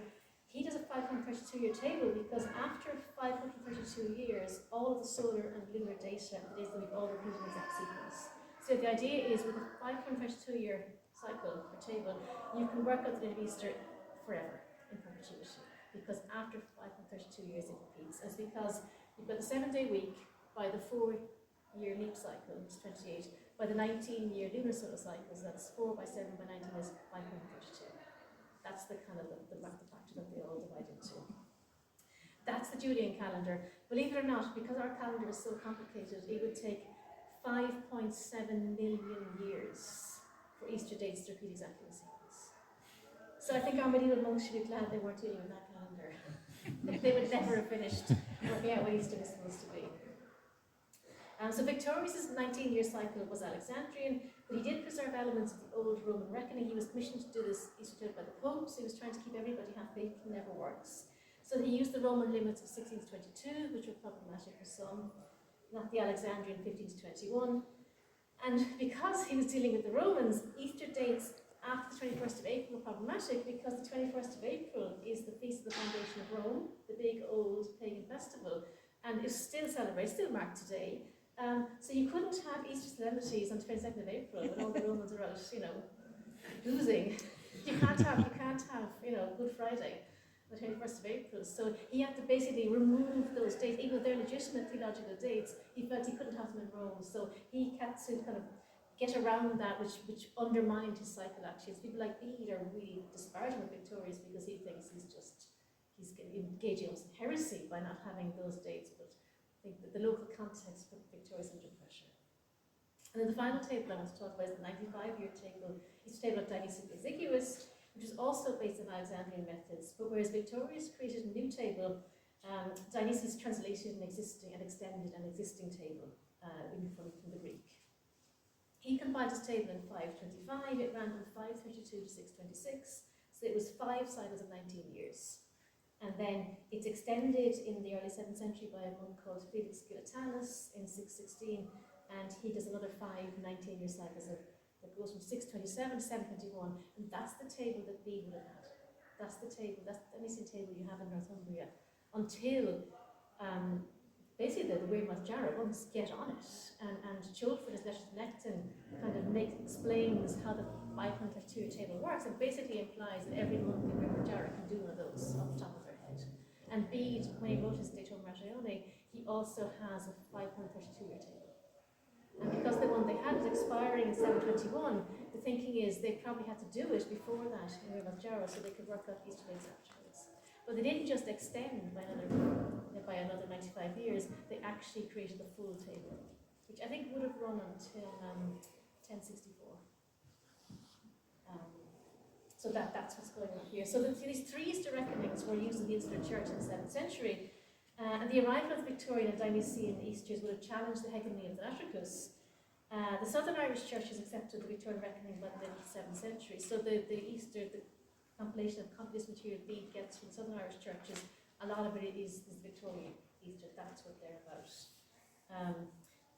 he does a 532-year table because after 532 years, all of the solar and lunar data is that we've all repeated in exact sequence. So the idea is with a 532-year cycle or table, you can work out the date of Easter forever in perpetuity. Because after 532 years it repeats. It's because you've got the 7-day week by the 4-year leap cycle, it's 28. By the 19-year lunar solar cycles, that's 4 by 7 by 19 is 532. That's the kind of the factor that they all divide into. That's the Julian calendar. Believe it or not, because our calendar is so complicated, it would take 5.7 million years for Easter dates to repeat exactly the sequence. So I think our medieval monks should be glad they weren't dealing with that calendar. They would never have finished working out what Easter was supposed to be. So Victorius' 19-year cycle was Alexandrian, but he did preserve elements of the old Roman reckoning. He was commissioned to do this Easter table by the Pope, so he was trying to keep everybody happy. It never works. So he used the Roman limits of 16 to 22, which were problematic for some, not the Alexandrian 15 to 21. And because he was dealing with the Romans, Easter dates after the 21st of April were problematic because the 21st of April is the feast of the foundation of Rome, the big old pagan festival, and it's still celebrated, still marked today. So you couldn't have Easter solemnities on the 22nd of April when all the Romans are out, boozing. You can't have, Good Friday, the 21st of April. So he had to basically remove those dates, even though they're legitimate theological dates. He felt he couldn't have them in Rome, so he had to kind of get around that, which undermined his cycle actually. So people like Bede are really disparaging with Victorius because he thinks he's engaging in some heresy by not having those dates, but I think that the local context put Victorius under pressure. And then the final table I want to talk about is the 95-year table. It's a table of Dionysius Exiguus, which is also based on Alexandrian methods, but whereas Victorius created a new table, Dionysius translated and extended an existing table from the Greek. He compiled his table in 525, it ran from 532 to 626, so it was 5 cycles of 19 years. And then it's extended in the early 7th century by a monk called Felix Giletanis in 616, and he does another 5 19-year cycles that goes from 627 to 721, and that's the table that Bede would have had. That's the Dionysian table you have in Northumbria until basically the Weird Jarrah monks get on it, and Chulford, his letter to Necton, kind of explains how the 502 table works, and basically implies that every monk in Weird Jarrah can do one of those off the top of their head. And Bede, when he wrote his De Tom Ragione, he also has a 532-year table. And because the one they had was expiring in 721, the thinking is they probably had to do it before that in Weird Jarrah so they could work out Easter dates afterwards. But they didn't just extend by another 95 years, they actually created the full table, which I think would have run until 1064. So that's what's going on here. So these 3 Easter reckonings were used in the Insular Church in the 7th century, and the arrival of Victorian and Dionysian Easters would have challenged the hegemony of the Latricus. The Southern Irish churches accepted the Victorian reckoning by the middle of the 7th century, so the compilation of Computus material Bede gets from Southern Irish churches, a lot of it is Victorian Easter, that's what they're about.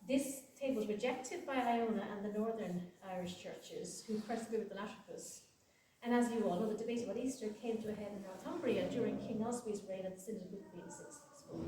This table was rejected by Iona and the Northern Irish churches, who persevered with the Latricus. And as you all know, the debate about Easter came to a head in Northumbria during King Oswy's reign at the Synod of Whitby in 664.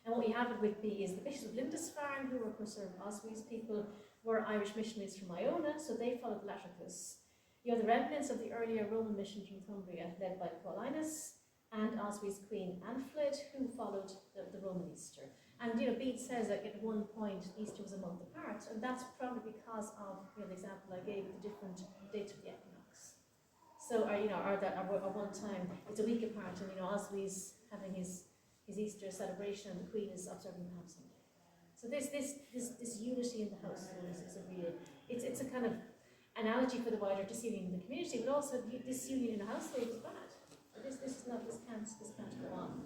And what we have at Whitby is the bishops of Lindisfarne, who were conservative Oswy's people, were Irish missionaries from Iona, so they followed the Latricus. You have the remnants of the earlier Roman mission to Northumbria, led by Paulinus, and Oswy's queen Anfled, who followed the Roman Easter. And Bede says that at one point Easter was a month apart, and that's probably because of the example I gave of the different dates of the equinox. So, at one time it's a week apart, and Oswy's having his Easter celebration, and the Queen is observing Palm Sunday. So this unity in the household is a real. It's a kind of analogy for the wider disunion in the community, but also disunion in a household is bad. This can't go on.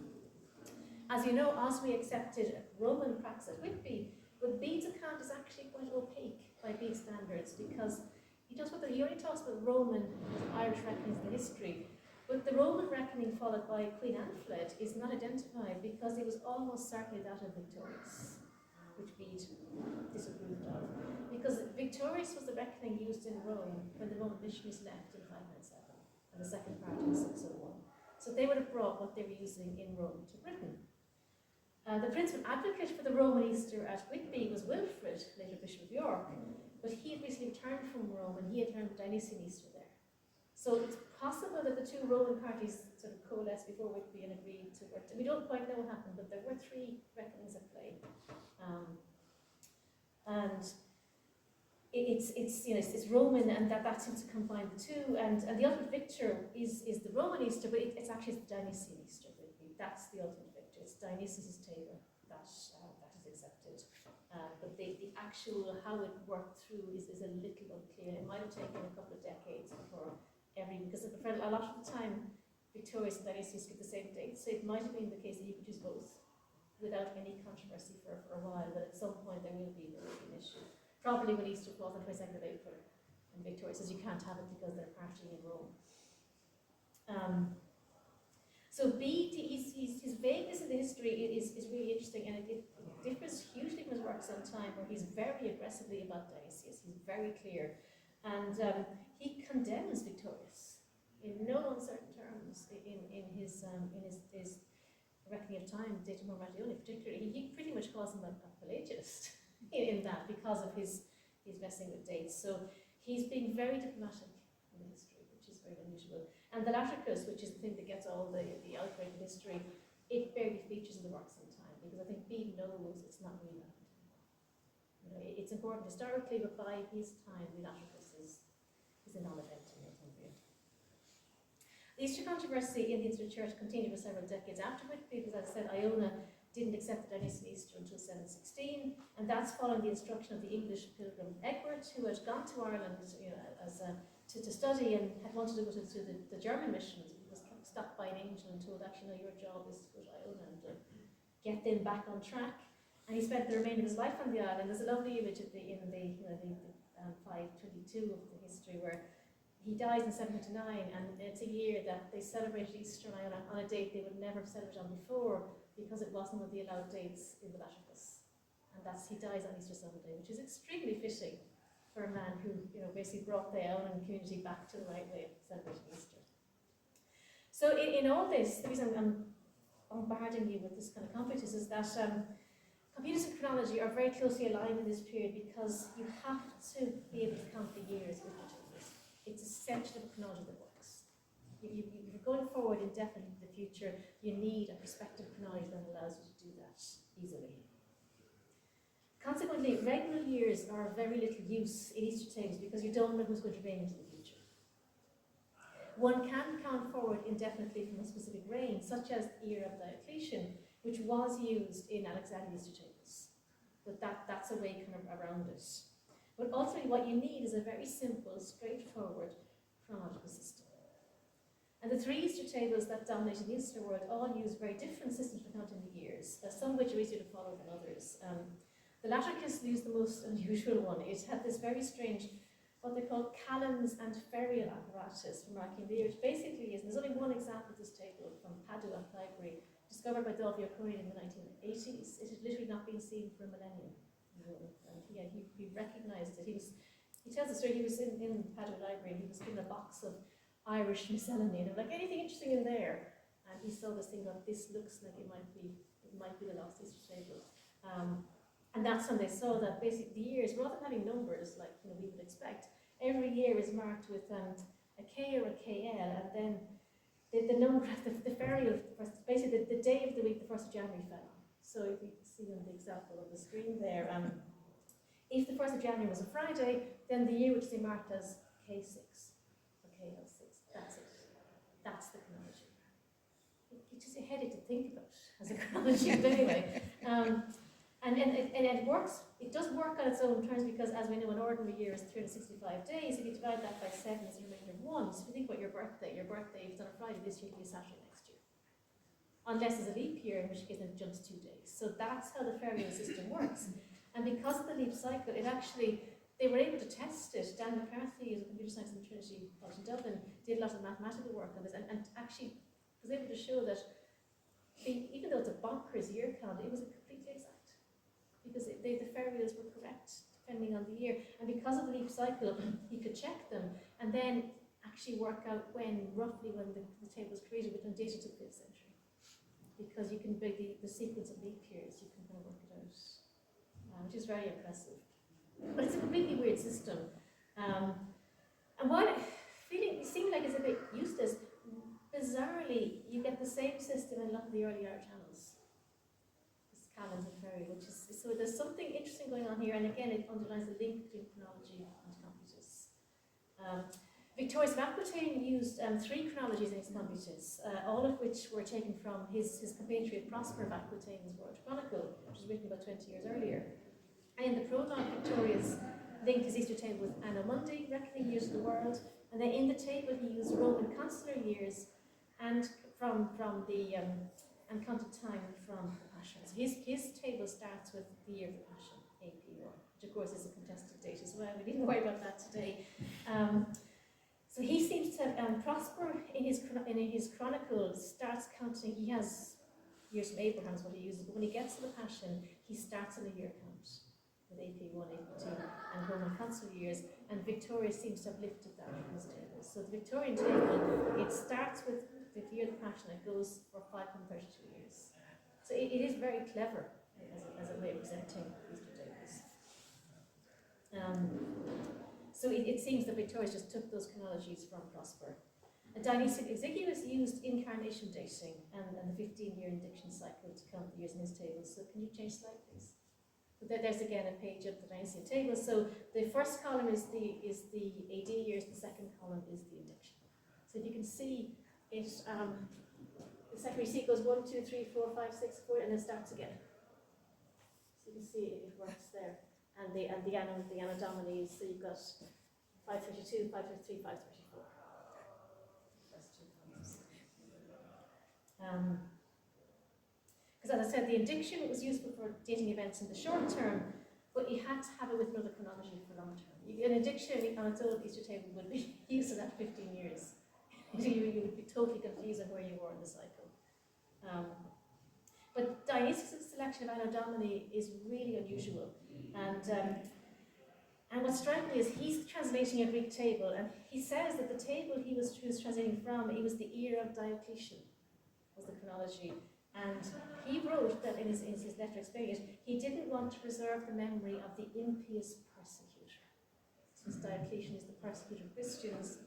As you know, Oswy accepted Roman practice at Whitby, but Bede's account is actually quite opaque by Bede's standards, because he only talks about Roman Irish reckonings in the history, but the Roman reckoning followed by Queen Anne is not identified because it was almost certainly that of Victorius, which Bede disapproved of. Because Victorius was the reckoning used in Rome when the Roman missionaries left in 597, and the second part in 601. So they would have brought what they were using in Rome to Britain. The principal advocate for the Roman Easter at Whitby was Wilfrid, later Bishop of York, but he had recently returned from Rome and he had learned the Dionysian Easter there. So it's possible that the two Roman parties sort of coalesced before Whitby and agreed to work. We don't quite know what happened, but there were three reckonings at play. And it's Roman, and that seems to combine the two. And the ultimate victor is the Roman Easter, but it's actually the Dionysian Easter. That's the ultimate victor. It's Dionysius' Tabor that is accepted. But the actual how it worked through is a little unclear. It might have taken a couple of decades before because a lot of the time Victorius and Dionysius get the same date, so it might have been the case that you could use both without any controversy for a while, but at some point there will be an issue. Probably when Easter falls on 22nd of April, and Victoria says you can't have it because they're partying in Rome. So Bede, his vagueness in the history is really interesting, and it differs hugely from his works on time, where he's very aggressively about Dionysius. He's very clear, and he condemns Victorius in no uncertain terms in his reckoning of time, Datum Ratione particularly. He pretty much calls him a Pelagist in that, because of his messing with dates. So he's being very diplomatic in the history, which is very unusual. And the Latricus, which is the thing that gets all the outbreak of history, it barely features in the works on time, because I think Bede knows it's not really relevant anymore. It's important historically, but by his time, the Latricus is a non-event in Northumbria. The Easter controversy in the Eastern Church continued for several decades afterward, because, as I said, Iona didn't accept the Dionysian Easter until 716, and that's following the instruction of the English pilgrim Egbert, who had gone to Ireland to study and had wanted to go to the German missions. He was stopped by an angel and told, actually, no, your job is to go to Iona and get them back on track. And he spent the remainder of his life on the island. There's a lovely image in the 522 of the history where he dies in 729, and it's a year that they celebrated Easter on Iona on a date they would never have celebrated on before, because it wasn't one of the allowed dates in the Latricus. And he dies on Easter Sunday, which is extremely fitting for a man who basically brought the Ionan community back to the right way of celebrating Easter. So in all this, the reason I'm bombarding you with this kind of Computus is that Computus and chronology are very closely aligned in this period, because you have to be able to count the years with your tables. It's essential for chronology that works. If you're going forward indefinitely into the future, you need a perspective chronology that allows you to do that easily. Consequently, regular years are of very little use in Easter tables, because you don't know who's going to reign into the future. One can count forward indefinitely from a specific reign, such as the era of Diocletian, which was used in Alexandrian Easter tables. But that's a way kind of around it. But ultimately what you need is a very simple, straightforward chronological system. And the three Easter tables that dominate in the Easter world all use very different systems for counting the years, some of which are easier to follow than others. The Latricus used the most unusual one. It had this very strange, what they call calends and ferial apparatus for marking the year, which basically is, and there's only one example of this table from Padua Library, discovered by Dolvio Coin in the 1980s. It had literally not been seen for a millennium. And he recognised it. He tells the story, he was in Padua Library, and he was given a box of Irish miscellany, and like, anything interesting in there? And he saw this thing, like, this looks like it might be the lost Easter table. And that's when they saw that basically the years, rather than having numbers like we would expect, every year is marked with a K or a KL, and then the number of the ferial, basically the day of the week the 1st of January fell on. So if you see on the example on the screen there, if the 1st of January was a Friday, then the year would be marked as K6 or KL6. That's it. That's the chronology. It's just a headache to think about as a chronology, but anyway. And it works It does work on its own terms because, as we know, an ordinary year is 365 days. If you divide that by 7, it's a remainder of 1. So if you think about your birthday, if it's on a Friday this year, it'll be a Saturday next year. Unless it's a leap year, in which case it jumps 2 days. So that's how the ferial system works. And because of the leap cycle, they were able to test it. Dan McCarthy, who's a computer science in Trinity College in Dublin, did a lot of mathematical work on this and actually was able to show that even though it's a bonkers year count, it was completely exact. Because the ferials were correct depending on the year. And because of the leap cycle, he could check them and then actually work out roughly when the table was created, which one dated to the 5th century. Because you can break the sequence of leap years, you can kind of work it out, which is very impressive. But it's a completely weird system. And while it seemed like it's a bit useless, bizarrely, you get the same system in a lot of the early Irish annals. This Calends and Ferry, which is, so there's something interesting going on here, and again, it underlines the link between chronology and Computus. Victorius of Aquitaine used 3 chronologies in his Computus, all of which were taken from his commentary of Prosper of Aquitaine's World Chronicle, which was written about 20 years earlier. And in the prologue, Victorius linked his Easter table with Anno Mundi, reckoning years of the world, and then in the table he used Roman consular years and from the and counted time from the Passion. So his table starts with the year of the Passion, AP1, which of course is a contested date as well. We needn't worry about that today. So he seems to Prosper in his chronicle starts counting. He has years from Abraham's what he uses, but when he gets to the Passion, he starts on a year count with AP1, AP2, and Roman consular years. And Victorius seems to have lifted that from his table. So the Victorian table, it starts with the year of the Passion, it goes for 532 years. So it is very clever as a way of presenting Easter tables. So it seems that Victorius just took those chronologies from Prosper. And Dionysius Exiguus used incarnation dating and the 15-year indiction cycle to count the years in his table. So can you change slide, please? So there's again a page of the Dionysian table. So the first column is the AD years, the second column is the indiction. So if you can see it, the secondary C goes 1, 2, 3, 4, 5, 6, 4, and then starts again. So you can see it works there. And the Anno Domini, so you've got 532, 533, 534. First 2 columns. Because as I said, the indiction was useful for dating events in the short term, but you had to have it with another chronology for long term. An indiction on its own Easter table would be used in that 15 years. You would be totally confused on where you were in the cycle. But Dionysius' selection of Anno Domini is really unusual. And what's striking is he's translating a Greek table, and he says that the table he was translating from, it was the era of Diocletian, was the chronology. And he wrote that in his letter explaining it, he didn't want to preserve the memory of the impious persecutor, since Diocletian is the persecutor of Christians.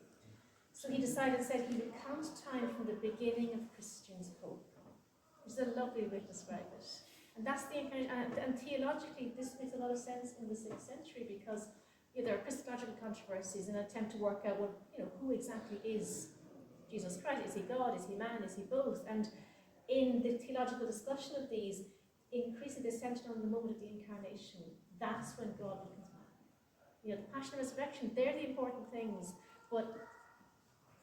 So he decided, said he would count time from the beginning of Christians' hope, which is a lovely way to describe it. And that's the incarnation. And theologically, this makes a lot of sense in the 6th century because there are Christological controversies in an attempt to work out who exactly is Jesus Christ. Is he God? Is he man? Is he both? And in the theological discussion of these, increasing the attention on the moment of the incarnation, that's when God becomes man. The passion and resurrection, they're the important things, but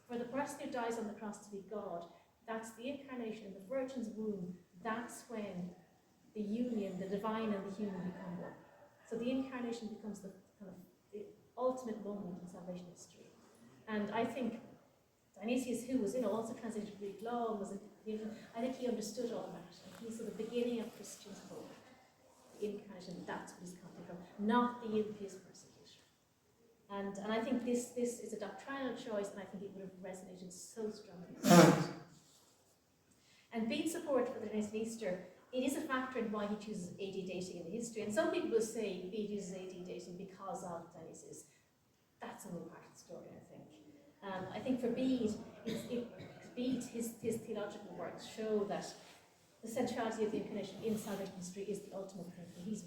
for the person who dies on the cross to be God, that's the incarnation in the Virgin's womb. That's when the union, the divine and the human become one. So the incarnation becomes the kind of the ultimate moment in salvation history. And I think Dionysius, who was also translated Greek law, I think he understood all that. And he's the beginning of Christian's hope. The incarnation, that's what he's coming from, not the impious persecutor. And I think this is a doctrinal choice, and I think it would have resonated so strongly. And Bede's support for the Dionysian Easter, it is a factor in why he chooses AD dating in the history. And some people will say Bede uses AD dating because of Dionysius. That's only part of the story, I think. I think for Bede, his theological works show that the centrality of the incarnation in salvation history is the ultimate thing. He's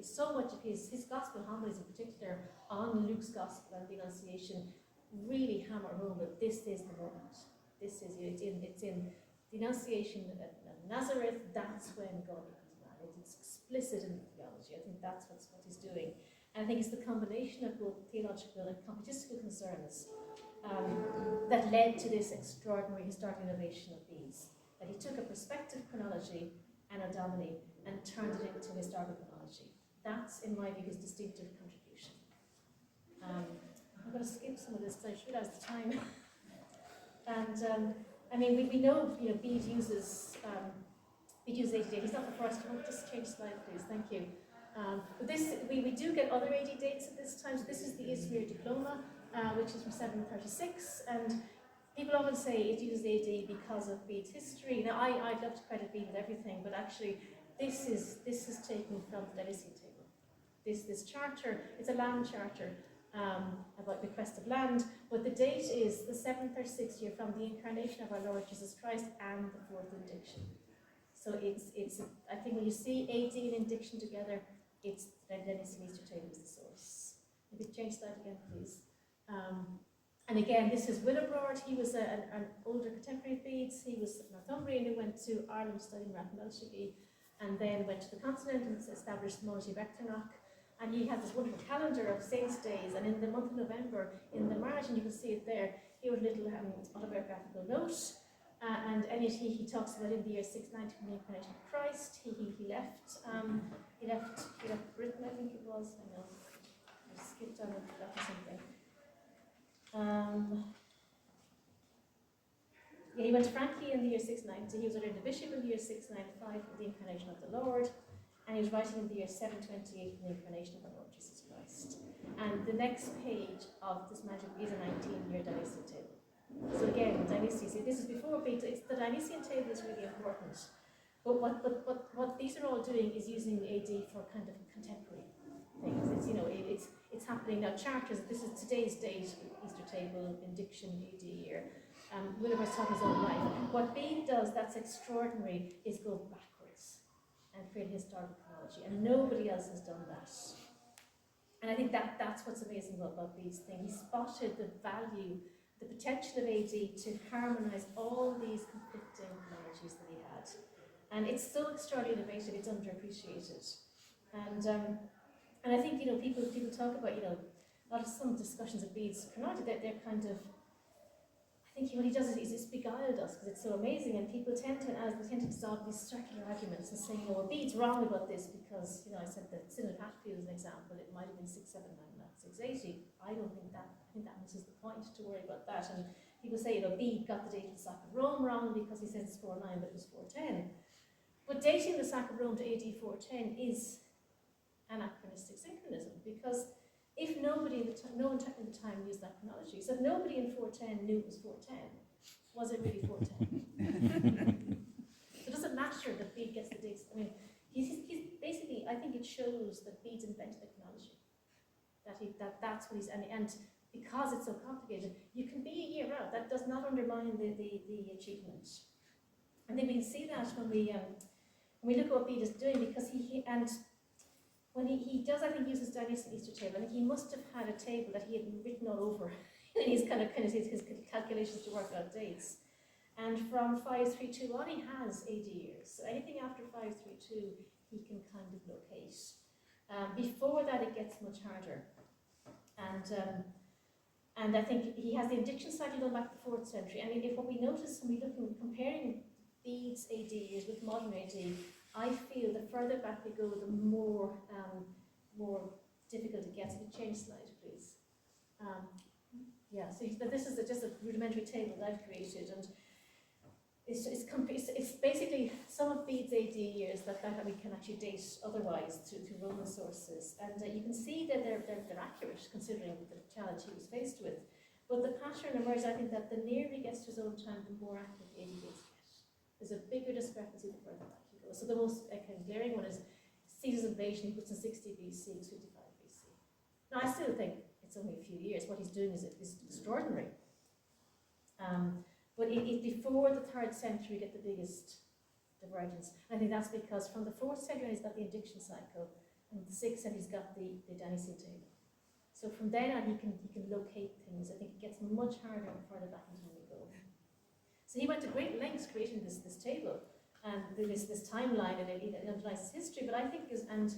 so much of his gospel homilies in particular on Luke's gospel and the Annunciation really hammer home that this is the moment. It's in the Annunciation at Nazareth. That's when God becomes man. It's explicit in theology. I think that's what he's doing. And I think it's the combination of both theological and computistical concerns that led to this extraordinary historical innovation of Bede's. That he took a perspective chronology, Anno Domini, and turned it into historical chronology. That's, in my view, his distinctive contribution. I'm going to skip some of this because I just realised the time. And I mean, we know, Bede uses 80 dates. He's not the first one. Just change slide, please. Thank you. But this, we do get other 80 dates at this time. So this is the Izmir diploma, which is from 736, and people often say it uses AD because of Bede's history. Now, I'd love to credit Bede with everything, but actually, this is taken from the Nicene table. This charter, it's a land charter about bequest of land, but the date is the 736 year from the incarnation of our Lord Jesus Christ and the fourth indiction. So it's I think when you see AD and indiction together, it's the Nicene Easter table is the source. Maybe change that again, please. And again, this is Willibrord. He was an older contemporary of Bede's. He was Northumbrian who went to Ireland studying mathematics, and then went to the continent and established the Monastery of Echternach. And he had this wonderful calendar of saints' days, and in the month of November, in the margin, you can see it there, he wrote a little autobiographical note, and in it he talks about in the year 690 from the incarnation of Christ. He left Britain, I think it was. I know, I skipped on and forgotten something. Yeah, he went to Frankie in the year 690. He was ordained a bishop in the year 695 for the incarnation of the Lord. And he was writing in the year 728 in the incarnation of our Lord Jesus Christ. And the next page of this manuscript is a 19-year Dionysian table. So again, Dionysius, this is before Bede. The Dionysian table is really important. But what these are all doing is using AD for kind of contemporary things. It's happening now. Charters. This is today's date, Easter table, indiction, AD year. Willibrord's talking his own life. What Bede does that's extraordinary is go backwards and create a historical chronology, and nobody else has done that. And I think that's what's amazing about Bede's thing. He spotted the value, the potential of AD to harmonise all these conflicting chronologies that he had. And it's so extraordinarily innovative, it's underappreciated. And I think, people talk about, a lot of some discussions of Bede's chronology, they're kind of, I think what he does is it's beguiled us because it's so amazing, and people tend to dissolve these circular arguments and say, well, Bede's wrong about this because, I said that Synod of Hatfield as an example, it might have been 679, not 680. I think that misses the point to worry about that. And people say, Bede got the date of the Sack of Rome wrong because he says it's 409, but it was 410. But dating the Sack of Rome to AD 410 is anachronistic synchronism, because if nobody no one at the time used that chronology, so if nobody in 410 knew it was 410, was it really 410? So does it matter that Bede gets the dates? I mean, he's basically, I think it shows that Bede's invented the chronology. That's what he's, and because it's so complicated, you can be a year out. That does not undermine the achievement. And then we can see that when we look at what Bede is doing, because when he does, I think, use his Dionysian Easter table, and he must have had a table that he had written all over in his his calculations to work out dates. And from 532 on, he has AD years. So anything after 532, he can kind of locate. Before that, it gets much harder. And I think he has the indiction cycle going back to the 4th century. And if what we notice when we look at comparing Bede's AD years with modern AD, I feel the further back we go, the more difficult it gets. If you change slide, please. So this is just a rudimentary table that I've created, and it's basically some of Bede's AD years that we can actually date otherwise through Roman sources, and you can see that they're accurate considering the challenge he was faced with. But the pattern emerges, I think, that the nearer he gets to his own time, the more accurate AD dates get. There's a bigger discrepancy the further back you go. So the most glaring one is Caesar's invasion. He puts in 60 BC, 55 BC. Now, I still think it's only a few years. What he's doing is extraordinary. But before the 3rd century, we get the biggest divergence. And I think that's because from the 4th century, he's got the indiction cycle, and the 6th century, he's got the Dionysian table. So from then on, he can locate things. I think it gets much harder the further back in time we go. So he went to great lengths creating this table. and there's this timeline, and it underlies his history. But I think and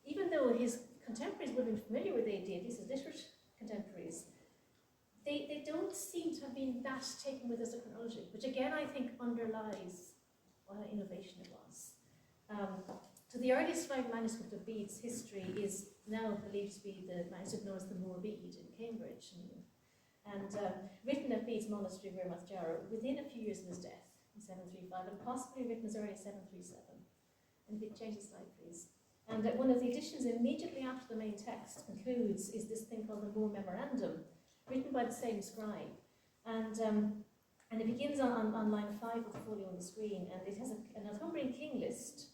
even though his contemporaries would have been familiar with AD, at least his literate contemporaries, they don't seem to have been that taken with as a chronology, which again I think underlies what an innovation it was. So the earliest surviving manuscript of Bede's history is now believed to be the manuscript known as the Moor Bede in Cambridge, and written at Bede's monastery, Máírin MacCarron, within a few years of his death in 735, and possibly written as early as 737. And if you change the slide, please. And one of the editions immediately after the main text concludes is this thing called the Moor Memorandum, written by the same scribe. And it begins on line 5 of the folio on the screen, and it has a Northumbrian king list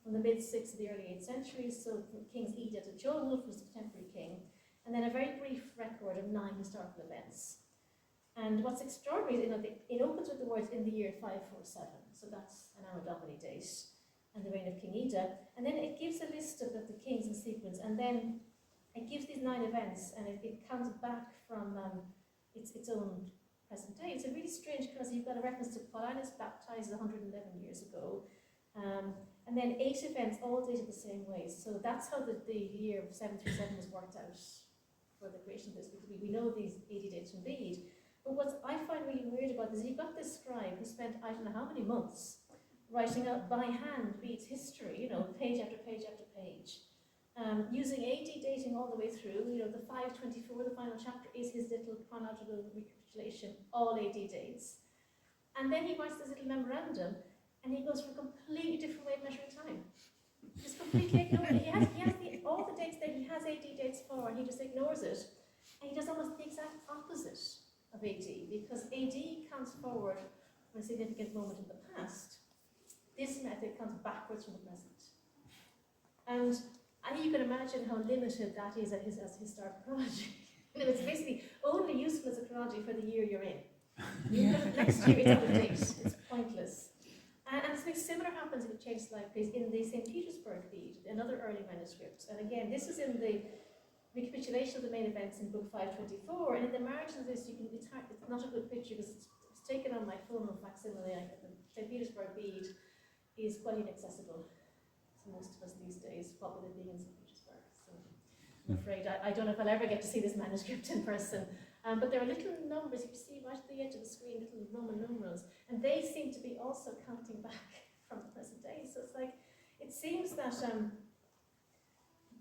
from the mid-6th to the early 8th centuries, so Kings Eda to Ceolwulf was the contemporary king, and then a very brief record of 9 historical events. And what's extraordinary is, it opens with the words "in the year 547", so that's an Anno Domini date, and the reign of King Eda, and then it gives a list of the kings in sequence, and then it gives these 9 events, and it comes back from its own present day. It's a really strange, because you've got a reference to Paulinus baptized 111 years ago, and then 8 events all dated the same way. So that's how the year of 737 was worked out for the creation of this, because we know these 80 dates from Bede. But what I find really weird about this is you've got this scribe who spent I don't know how many months writing out by hand Bede's history, page after page after page, using AD dating all the way through. The 524, the final chapter, is his little chronological recapitulation, all AD dates. And then he writes this little memorandum, and he goes for a completely different way of measuring time. Just completely ignoring it. He has all the dates that he has AD dates for, and he just ignores it. And he does almost the exact opposite of AD, because AD counts forward from a significant moment in the past. This method comes backwards from the present. And I think you can imagine how limited that is as historical chronology. It's basically only useful as a chronology for the year you're in. Next year it's out of date, it's pointless. And something similar happens, if you change slide please, in the St. Petersburg Bede, another early manuscript. And again, this is in the recapitulation of the main events in book 524, and in the margins of this, it's not a good picture because it's taken on my phone on facsimile. The St. Petersburg Bede is quite inaccessible to most of us these days, what with it being in St. Petersburg. So I'm afraid I don't know if I'll ever get to see this manuscript in person. But there are little numbers, you see right at the edge of the screen, little Roman numerals, and they seem to be also counting back from the present day. So it's like, it seems that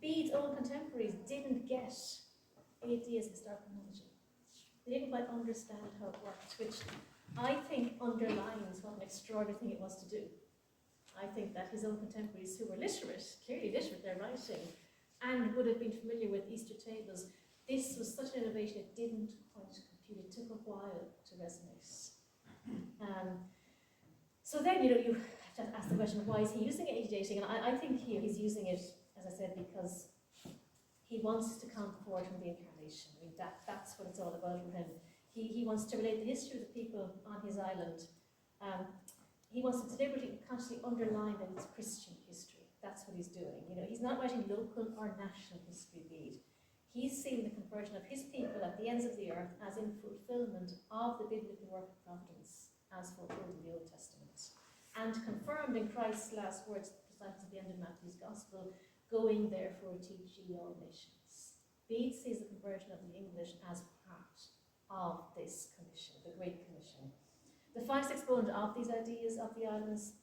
Bede's own contemporaries didn't get AD as historical chronology. They didn't quite understand how it worked, which I think underlines what an extraordinary thing it was to do. I think that his own contemporaries who were literate, clearly literate, their writing, and would have been familiar with Easter tables, this was such an innovation it didn't quite compute. It took a while to resonate. So then, you have to ask the question, why is he using AD dating? And I think here he's using it, as I said, because he wants to come forward from the incarnation. I mean, that's what it's all about for him. He wants to relate the history of the people on his island. He wants to deliberately, consciously underline that it's Christian history. That's what he's doing. He's not writing local or national history Bede. He's seeing the conversion of his people at the ends of the earth as in fulfillment of the biblical work of providence, as foretold in the Old Testament, and confirmed in Christ's last words, precisely at the end of Matthew's Gospel, "Going therefore teach ye all nations." Bede sees the conversion of the English as part of this commission, the Great Commission. The finest exponent of these ideas of the islands,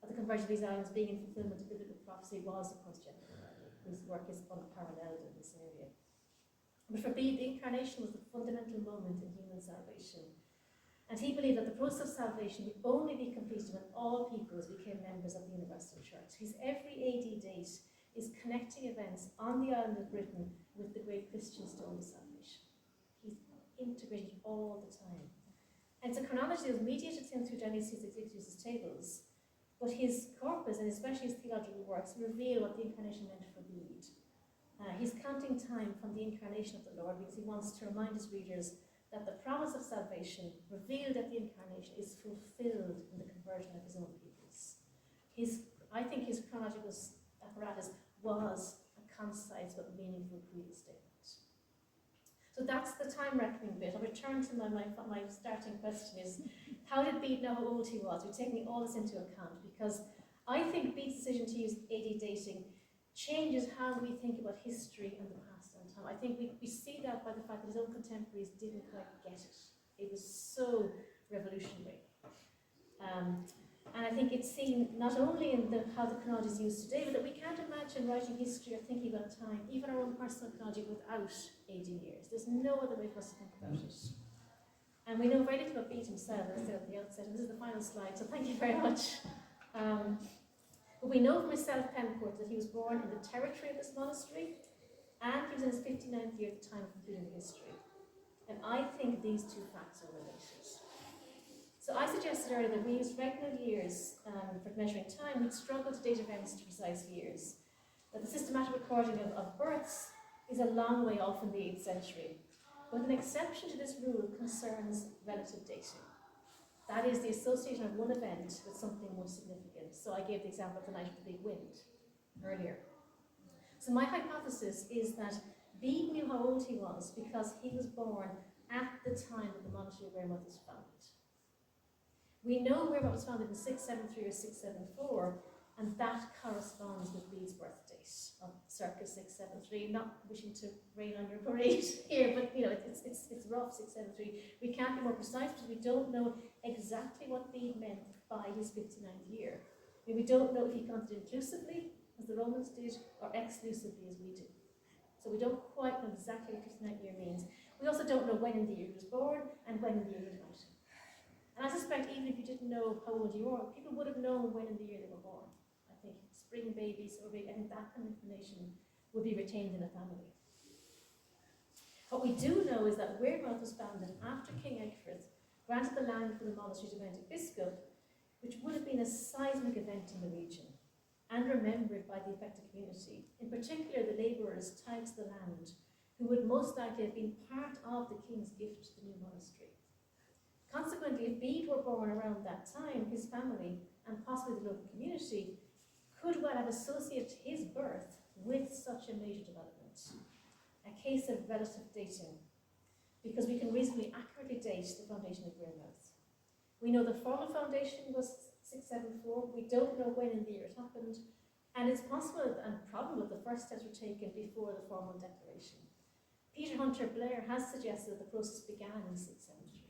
of the conversion of these islands being in fulfillment of biblical prophecy, was, of course, Venerable Bede, whose work is unparalleled in this area. But for Bede, the incarnation was the fundamental moment in human salvation. And he believed that the process of salvation would only be completed when all peoples became members of the universal church. His every AD date is connecting events on the island of Britain with the great Christian story of salvation. He's integrated all the time. And it's a chronology that was mediated through Dionysius Exiguus' tables, but his corpus, and especially his theological works, reveal what the incarnation meant for Bede. He's counting time from the incarnation of the Lord because he wants to remind his readers that the promise of salvation revealed at the incarnation is fulfilled in the conversion of his own peoples. I think his chronological apparatus was a concise but meaningful creedal statement. So that's the time reckoning bit. I'll return to my starting question is, how did Bede know how old he was? We're taking all this into account because I think Bede's decision to use AD dating changes how we think about history and the past and time. I think we see that by the fact that his own contemporaries didn't quite get it. It was so revolutionary. And I think it's seen not only in how the chronology is used today, but that we can't imagine writing history or thinking about time, even our own personal chronology, without AD years. There's no other way for us to think about it. And we know very little about Bede himself, as I said at the outset, and this is the final slide, so thank you very much. But we know from his self-pen report that he was born in the territory of this monastery, and he was in his 59th year at the time of completing the history. And I think these two facts are related. So I suggested earlier that we use regular years for measuring time. We'd struggle to date events to precise years. That the systematic recording of births is a long way off in the 8th century. But an exception to this rule concerns relative dating. That is the association of one event with something more significant. So I gave the example of the night of the big wind earlier. So my hypothesis is that Bede knew how old he was because he was born at the time that the monastery of Wearmouth was founded. We know Wearmouth was founded in 673 or 674, and that corresponds with Bede's birth date of circa 673. Not wishing to rain on your parade here, but it's rough 673. We can't be more precise because we don't know exactly what Bede meant by his 59th year. We don't know if he counted inclusively, as the Romans did, or exclusively, as we do. So we don't quite know exactly what 59th year means. We also don't know when in the year he was born and when in the year he was writing. And I suspect even if you didn't know how old you were, people would have known when in the year they were born. I think spring babies, or I think that kind of information would be retained in a family. What we do know is that Wearmouth was founded after King Egfrith granted the land for the monastery to Benedict Biscop, which would have been a seismic event in the region and remembered by the affected community, in particular the labourers tied to the land, who would most likely have been part of the king's gift to the new monastery. Consequently, if Bede were born around that time, his family, and possibly the local community, could well have associated his birth with such a major development. A case of relative dating, because we can reasonably accurately date the foundation of Wearmouth. We know the formal foundation was 674, we don't know when in the year it happened, and it's possible and probable that the first steps were taken before the formal declaration. Peter Hunter Blair has suggested that the process began in 673.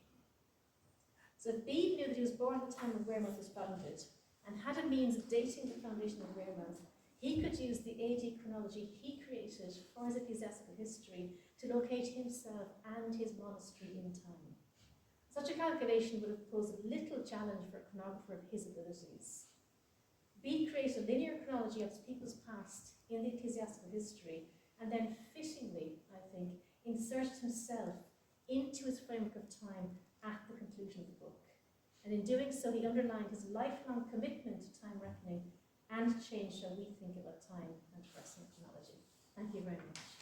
So if Bede knew that he was born at the time when Wearmouth was founded and had a means of dating the foundation of Wearmouth, he could use the AD chronology he created for his ecclesiastical history to locate himself and his monastery in time. Such a calculation would have posed little challenge for a chronographer of his abilities. Bede created a linear chronology of his people's past in the ecclesiastical history and then fittingly, I think, inserted himself into his framework of time at the conclusion of the book. And in doing so, he underlined his lifelong commitment to time reckoning and changed how we think about time and personal chronology. Thank you very much.